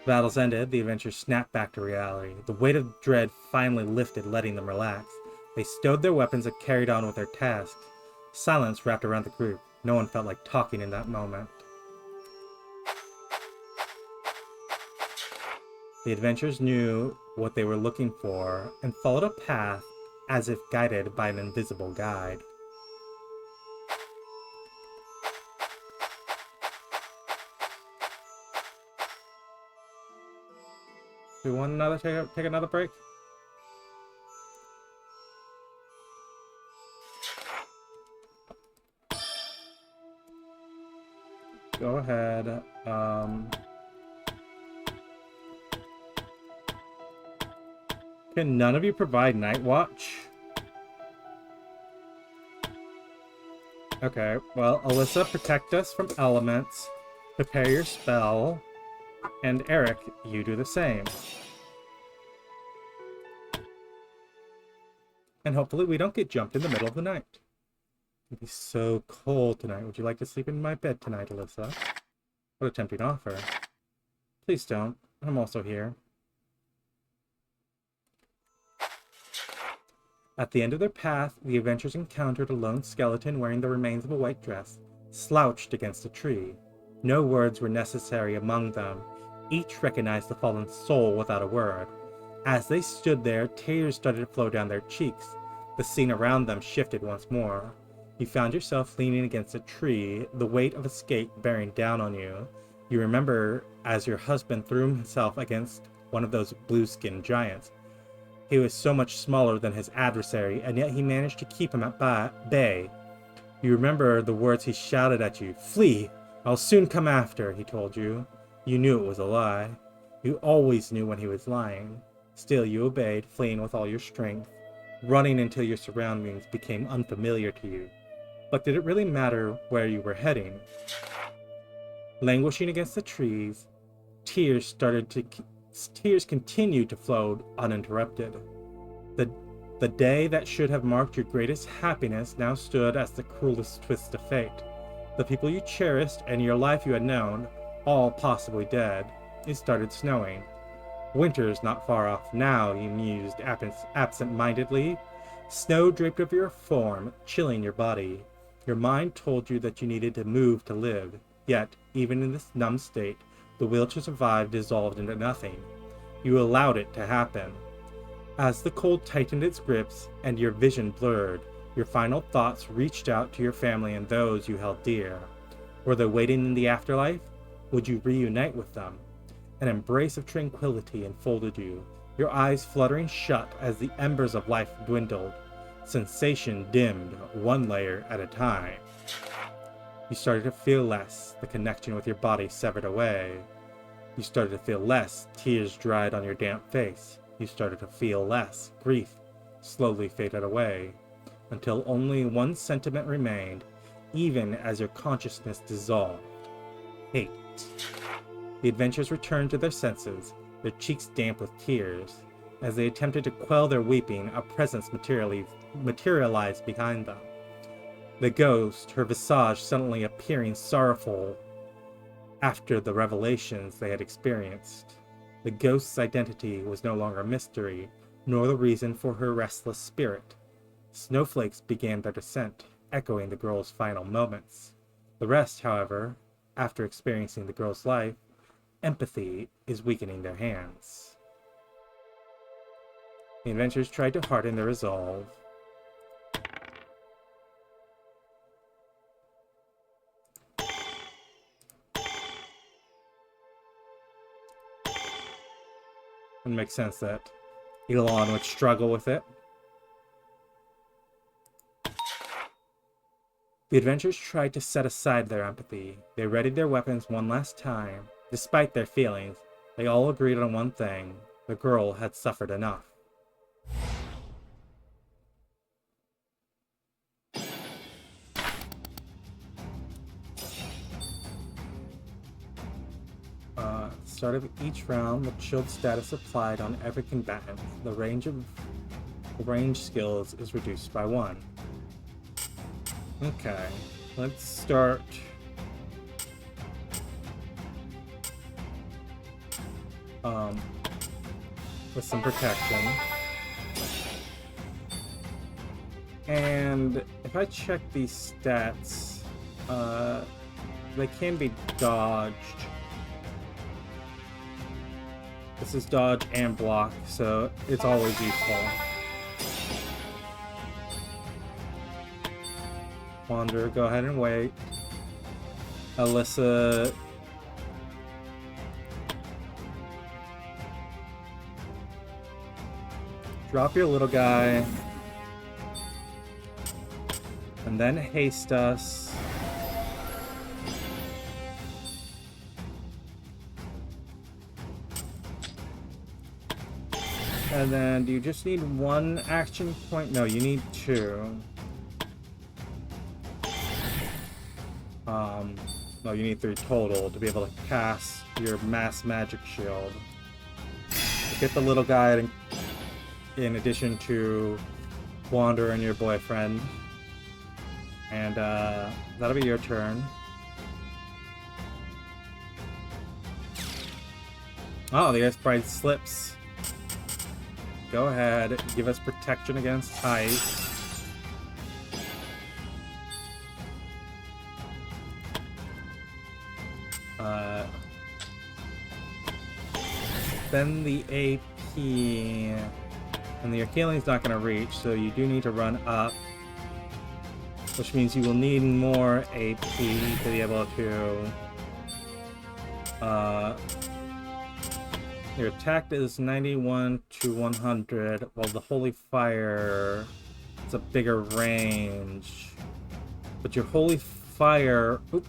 Battles ended, the adventure snapped back to reality. The weight of dread finally lifted, letting them relax. They stowed their weapons and carried on with their tasks. Silence wrapped around the group. No one felt like talking in that moment. The adventurers knew what they were looking for and followed a path as if guided by an invisible guide. Do we want another take another break? Go ahead. Can none of you provide night watch? Okay, well, Alyssa, protect us from elements. Prepare your spell. And Eric, you do the same. And hopefully we don't get jumped in the middle of the night. It'd be so cold tonight. Would you like to sleep in my bed tonight, Alyssa? What a tempting offer. Please don't. I'm also here. At the end of their path, the adventurers encountered a lone skeleton wearing the remains of a white dress, slouched against a tree. No words were necessary among them. Each recognized the fallen soul without a word. As they stood there, tears started to flow down their cheeks. The scene around them shifted once more. You found yourself leaning against a tree, the weight of escape bearing down on you. You remember as your husband threw himself against one of those blue-skinned giants. He was so much smaller than his adversary, and yet he managed to keep him at bay. You remember the words he shouted at you. "Flee! I'll soon come after," he told you. You knew it was a lie. You always knew when he was lying. Still, you obeyed, fleeing with all your strength, running until your surroundings became unfamiliar to you. But did it really matter where you were heading? Languishing against the trees, tears continued to flow uninterrupted. The day that should have marked your greatest happiness now stood as the cruelest twist of fate. The people you cherished and your life you had known, all possibly dead. It started snowing. Winter's not far off now, you mused absent-mindedly. Snow draped over your form, chilling your body. Your mind told you that you needed to move to live. Yet, even in this numb state, the will to survive dissolved into nothing. You allowed it to happen. As the cold tightened its grips and your vision blurred, your final thoughts reached out to your family and those you held dear. Were they waiting in the afterlife? Would you reunite with them? An embrace of tranquility enfolded you, your eyes fluttering shut as the embers of life dwindled. Sensation dimmed, one layer at a time. You started to feel less, the connection with your body severed away. You started to feel less, tears dried on your damp face. You started to feel less, grief slowly faded away, until only one sentiment remained, even as your consciousness dissolved. Hate. The adventurers returned to their senses, their cheeks damp with tears. As they attempted to quell their weeping, a presence materialized behind them. The ghost, her visage suddenly appearing sorrowful after the revelations they had experienced. The ghost's identity was no longer a mystery, nor the reason for her restless spirit. Snowflakes began their descent, echoing the girl's final moments. The rest, however, after experiencing the girl's life, empathy is weakening their hands. The adventurers tried to harden their resolve. It makes sense that Elon would struggle with it. The adventurers tried to set aside their empathy. They readied their weapons one last time. Despite their feelings, they all agreed on one thing. The girl had suffered enough. Start of each round, the chilled status applied on every combatant. The range skills is reduced by 1. Okay, let's start. With some protection. And if I check these stats, they can be dodged. This is dodge and block, so it's always useful. Wander, go ahead and wait. Alyssa. Drop your little guy. And then haste us. And then, do you just need 1 action point? No, you need 2. No, you need 3 total to be able to cast your mass magic shield. Get the little guy in addition to Wander and your boyfriend. And that'll be your turn. Oh, the Ice Bride slips. Go ahead, give us protection against ice. Then the AP, and the healing's not going to reach, so you do need to run up, which means you will need more AP to be able to. Your attack is 91 to 100, while the Holy Fire is a bigger range. But your Holy Fire... Oop,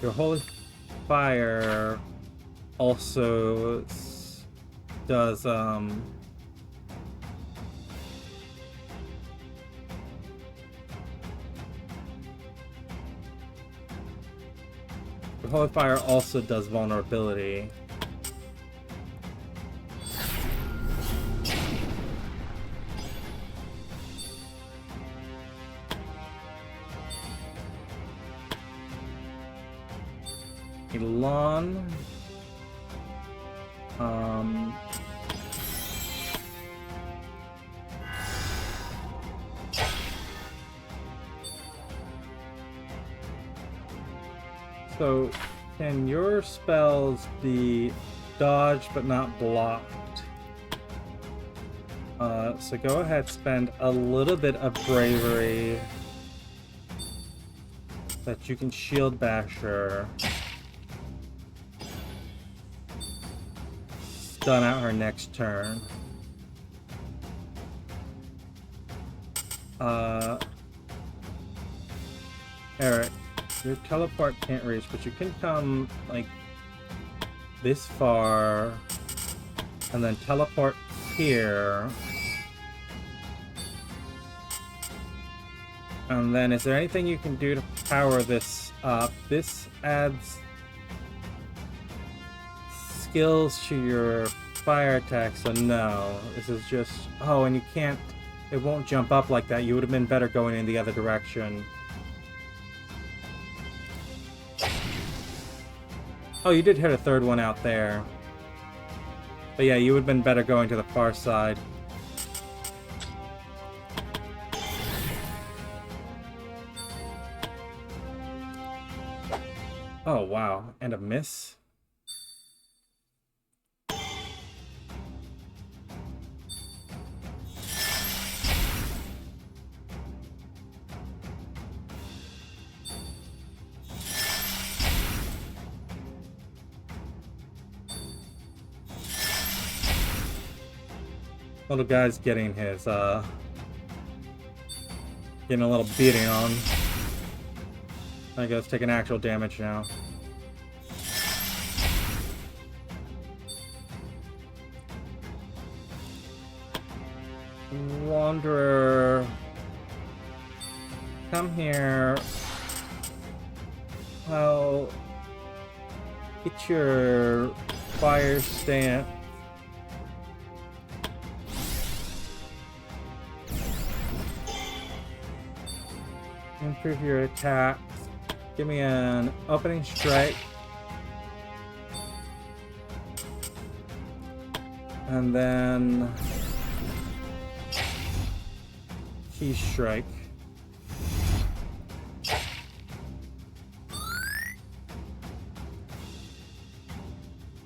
your Holy Fire also does, the Holy Fire also does vulnerability. Elon. So, can your spells be dodged but not blocked? So go ahead, spend a little bit of bravery that you can shield basher. Stun out her next turn. Eric, your teleport can't reach, but you can come like this far and then teleport here. And then is there anything you can do to power this up? This adds skills to your fire attack, so no. This is just... Oh, and you can't... It won't jump up like that. You would have been better going in the other direction. Oh, you did hit a third one out there. But yeah, you would have been better going to the far side. Oh, wow. And a miss? Little guy's getting his, getting a little beating on. I guess taking actual damage now. Wanderer, come here. Well, get your fire stance. Improve your attack. Give me an opening strike. And then key strike.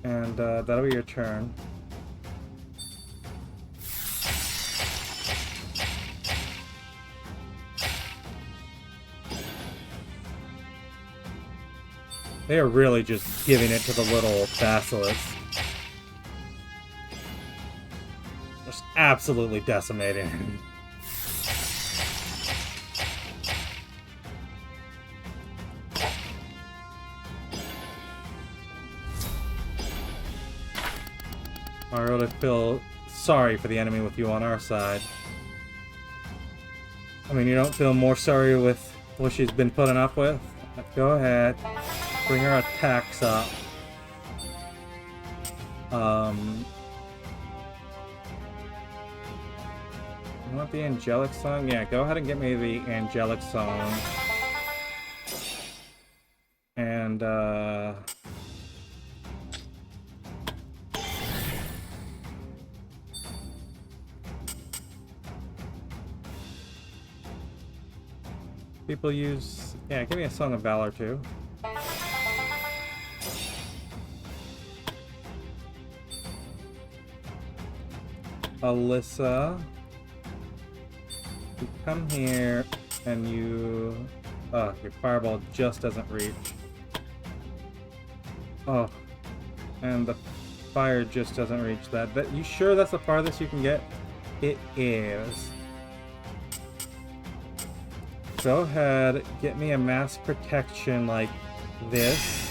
And that'll be your turn. They are really just giving it to the little basilisk. Just absolutely decimating. I really feel sorry for the enemy with you on our side. I mean, you don't feel more sorry with what she's been putting up with? Go ahead. Bring her attacks up. You want the angelic song? Yeah, go ahead and get me the angelic song. And, people use... Yeah, give me a Song of Valor, too. Alyssa, you come here and you... Oh, your fireball just doesn't reach. Oh, and the fire just doesn't reach that. You sure that's the farthest you can get? It is. Go ahead, get me a mass protection like this.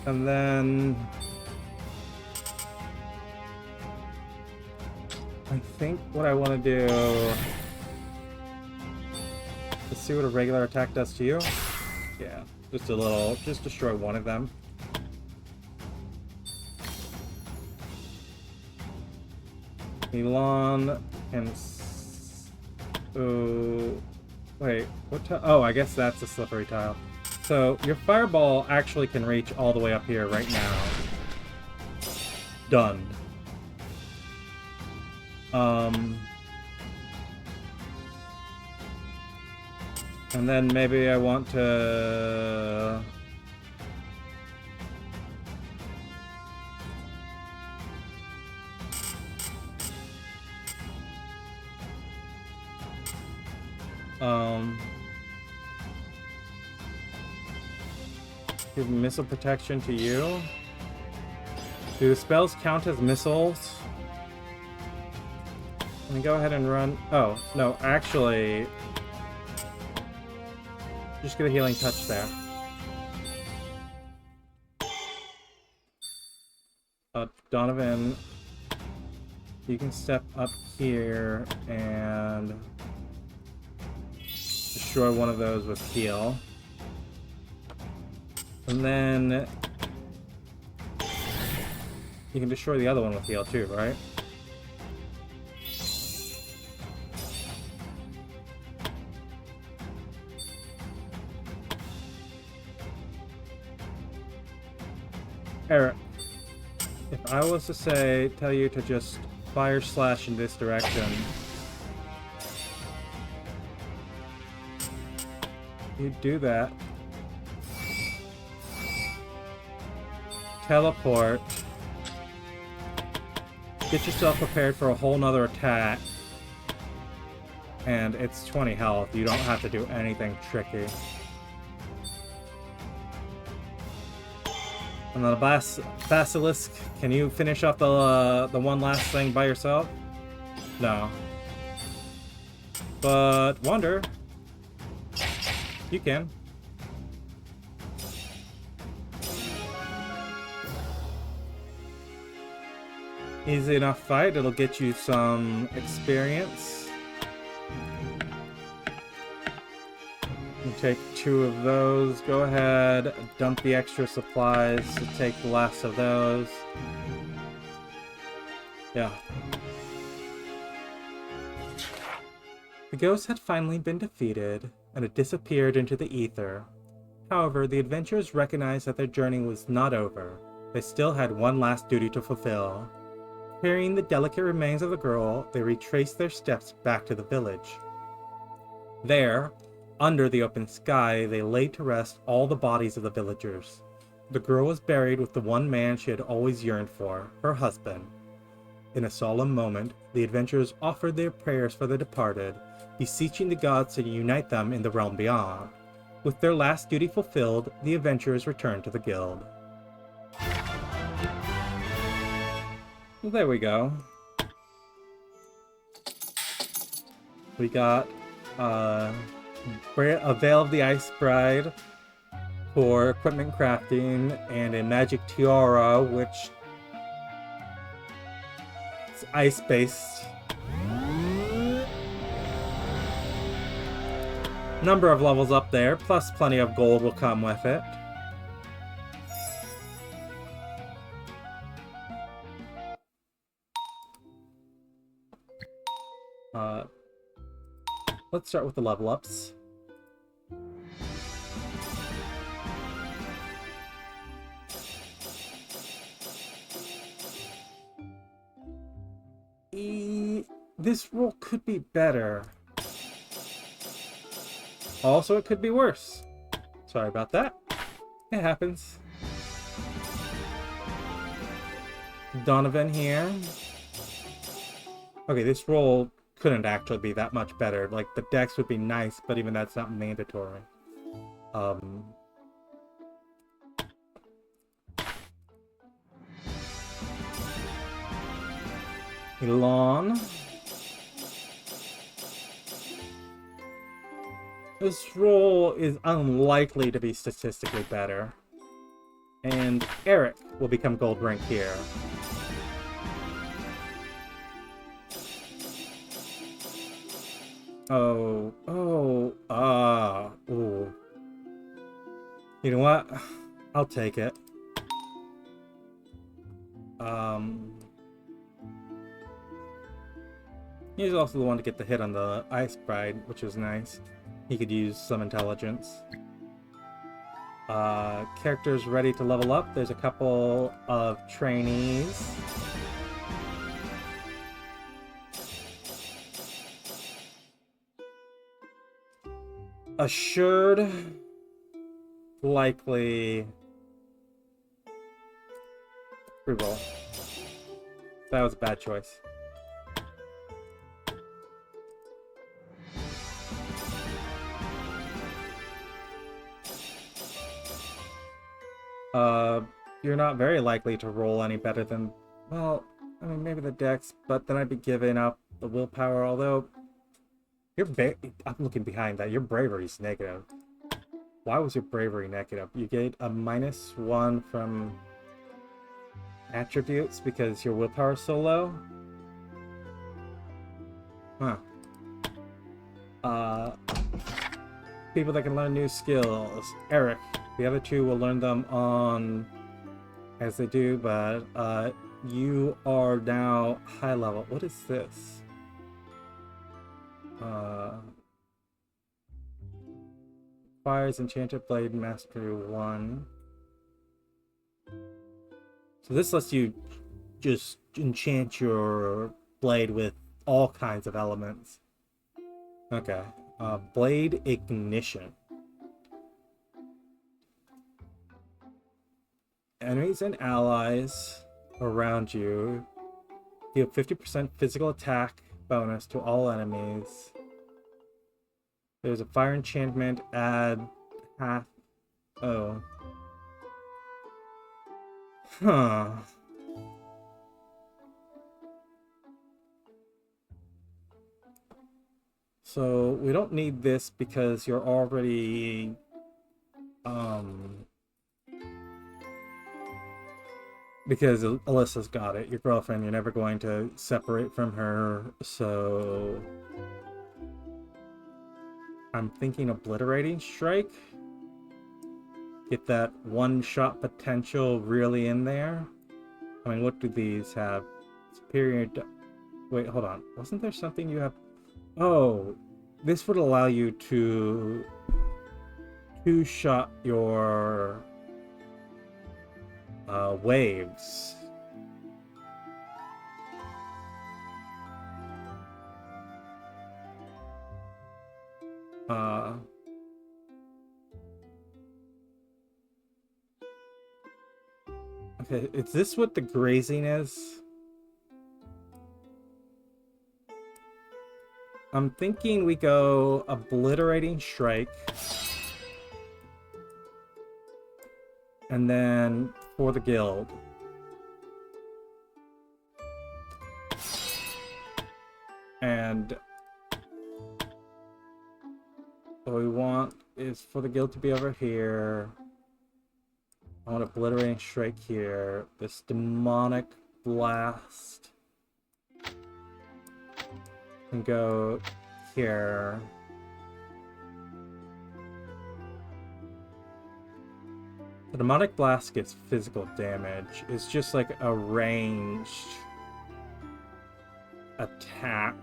And then I think what I want to do, let's see what a regular attack does to you. Yeah, just a little, just destroy one of them. Elon can... Oh, wait, what tile? Oh, I guess that's a slippery tile. So, your fireball actually can reach all the way up here right now. Done. And then maybe I want to... give missile protection to you. Do the spells count as missiles? Let me go ahead and run... Oh, no, actually... Just get a healing touch there. Donovan, you can step up here and destroy one of those with heal. And then you can destroy the other one with heal too, right? Eric, if I was to tell you to just fire slash in this direction, you'd do that. Teleport. Get yourself prepared for a whole nother attack. And it's 20 health. You don't have to do anything tricky. And then the Basilisk, can you finish up the one last thing by yourself? No. But Wonder, you can. Easy enough fight, it'll get you some experience. You take 2 of those, go ahead, dump the extra supplies to take the last of those. Yeah. The ghost had finally been defeated, and it disappeared into the ether. However, the adventurers recognized that their journey was not over. They still had one last duty to fulfill. Carrying the delicate remains of the girl, they retraced their steps back to the village. There, under the open sky, they laid to rest all the bodies of the villagers. The girl was buried with the one man she had always yearned for, her husband. In a solemn moment, the adventurers offered their prayers for the departed, beseeching the gods to unite them in the realm beyond. With their last duty fulfilled, the adventurers returned to the guild. Well, there we go. We got a Veil of the Ice Bride for equipment crafting, and a magic tiara, which is ice-based. Number of levels up there, plus plenty of gold will come with it. Let's start with the level ups. This roll could be better. Also, it could be worse. Sorry about that. It happens. Donovan here. Okay, this roll couldn't actually be that much better. Like, the dex would be nice, but even that's not mandatory. Elon. This roll is unlikely to be statistically better. And Eric will become gold rank here. Ooh. You know what? I'll take it. He's also the one to get the hit on the Ice Bride, which is nice. He could use some intelligence. Characters ready to level up. There's a couple of trainees. Assured, likely. Reroll. That was a bad choice. You're not very likely to roll any better than, well, I mean, maybe the dex, but then I'd be giving up the willpower, although I'm looking behind that. Your bravery's negative. Why was your bravery negative? You get a -1 from attributes because your willpower is so low? Huh. People that can learn new skills. Eric. The other two will learn them on as they do, but you are now high level. What is this? Requires Enchanted Blade Mastery 1. So this lets you just enchant your blade with all kinds of elements. Okay. Blade Ignition. Enemies and allies around you deal 50% physical attack bonus to all enemies. There's a fire enchantment, add half. Oh. Huh. So we don't need this because you're already because Alyssa's got it. Your girlfriend, you're never going to separate from her, so I'm thinking Obliterating Strike. Get that one-shot potential really in there. I mean, what do these have? Superior... Wait, hold on. Wasn't there something you have... Oh, this would allow you to two-shot your waves. Okay, is this what the grazing is? I'm thinking we go Obliterating Strike. And then for the guild. And what we want is for the guild to be over here. I want Obliterating Strike here. This Demonic Blast. And go here. The Demonic Blast gets physical damage. It's just like a ranged attack.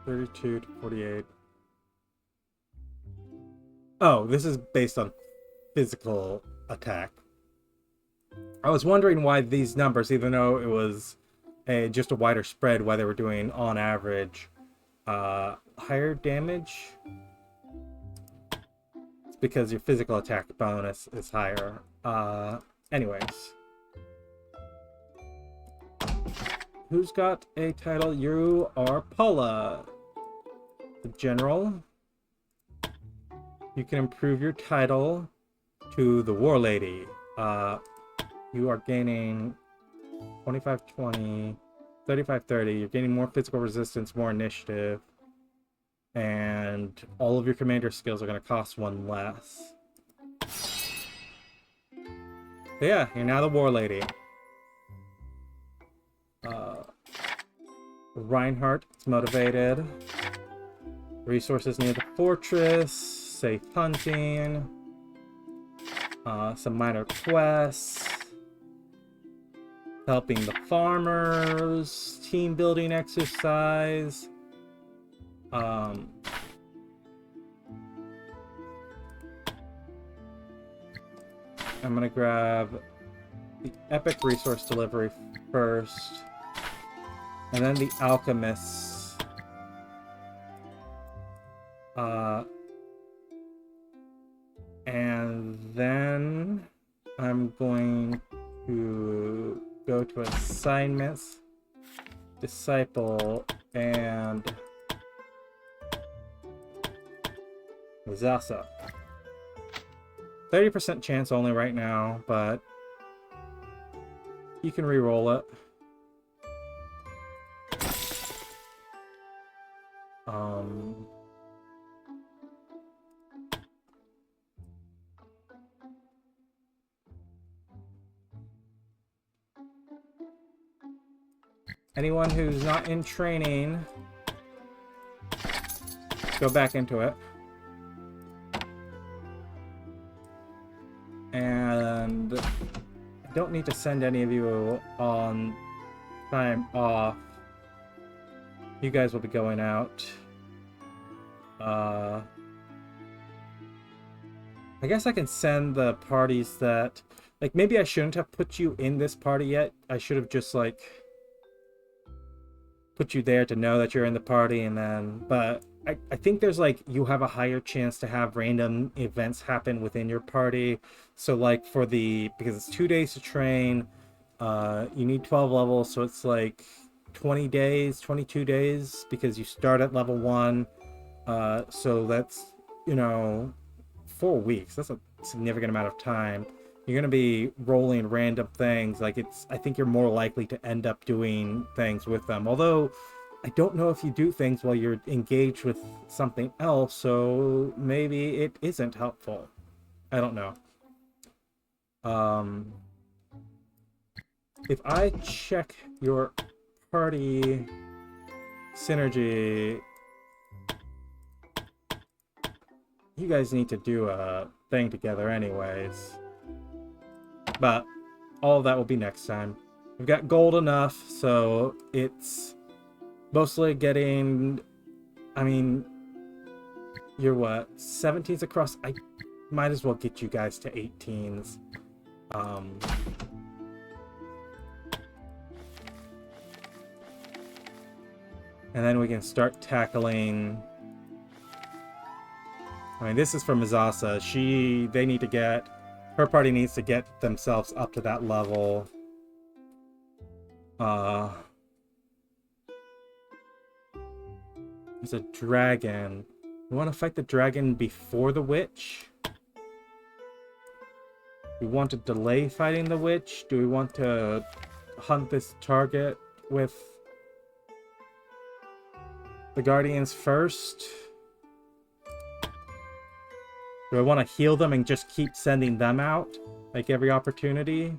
(32 to 48). Oh, this is based on physical attack. I was wondering why these numbers, even though it was just a wider spread, why they were doing on average higher damage. It's because your physical attack bonus is higher. Anyways. Who's got a title? You are Paula, the general. You can improve your title to the War Lady. You are gaining 25-20, 35-30. You're gaining more physical resistance, more initiative. And all of your commander skills are going to cost one less. So yeah, you're now the War Lady. Reinhardt is motivated. Resources near the fortress. Safe hunting. Some minor quests. helping the farmers, team building exercise. I'm gonna grab the epic resource delivery first, and then the alchemists. And then I'm going to go to assignments, disciple, and Zasa. 30% chance only right now, but you can re-roll it. Anyone who's not in training, go back into it. And I don't need to send any of you on time off. You guys will be going out. I guess I can send the parties that... Like, maybe I shouldn't have put you in this party yet. I should have just, like, put you there to know that you're in the party, and then... But I think there's, like, you have a higher chance to have random events happen within your party. So, like, for the... Because it's 2 days to train, you need 12 levels, so it's, like, 20 days, 22 days, because you start at level 1. So that's, you know, 4 weeks. That's a significant amount of time. You're going to be rolling random things. Like, it's, I think you're more likely to end up doing things with them. Although, I don't know if you do things while you're engaged with something else, so maybe it isn't helpful. I don't know. If I check your party synergy, you guys need to do a thing together anyways. But all of that will be next time. We've got gold enough, so it's mostly getting... I mean, you're what? 17s across? I might as well get you guys to 18s. And then we can start tackling... I mean, this is for Mizasa. They need to get... Her party needs to get themselves up to that level. There's a dragon. We want to fight the dragon before the witch? We want to delay fighting the witch? Do we want to hunt this target with the guardians first? Do I want to heal them and just keep sending them out? Like every opportunity?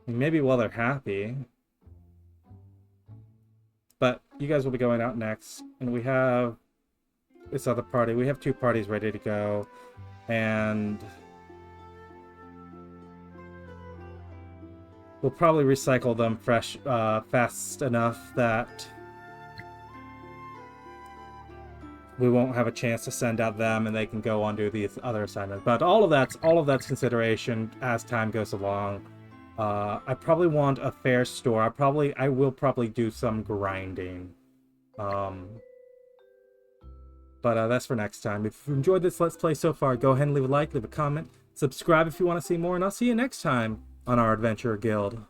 Maybe while they're happy. But you guys will be going out next. And we have this other party. We have 2 parties ready to go. And we'll probably recycle them fast enough that we won't have a chance to send out them, and they can go on to these other assignments. But all of that's consideration as time goes along. I probably want a fair store. I will probably do some grinding. But that's for next time. If you enjoyed this Let's Play so far, go ahead and leave a like, leave a comment, subscribe if you want to see more, and I'll see you next time on our Adventure Guild.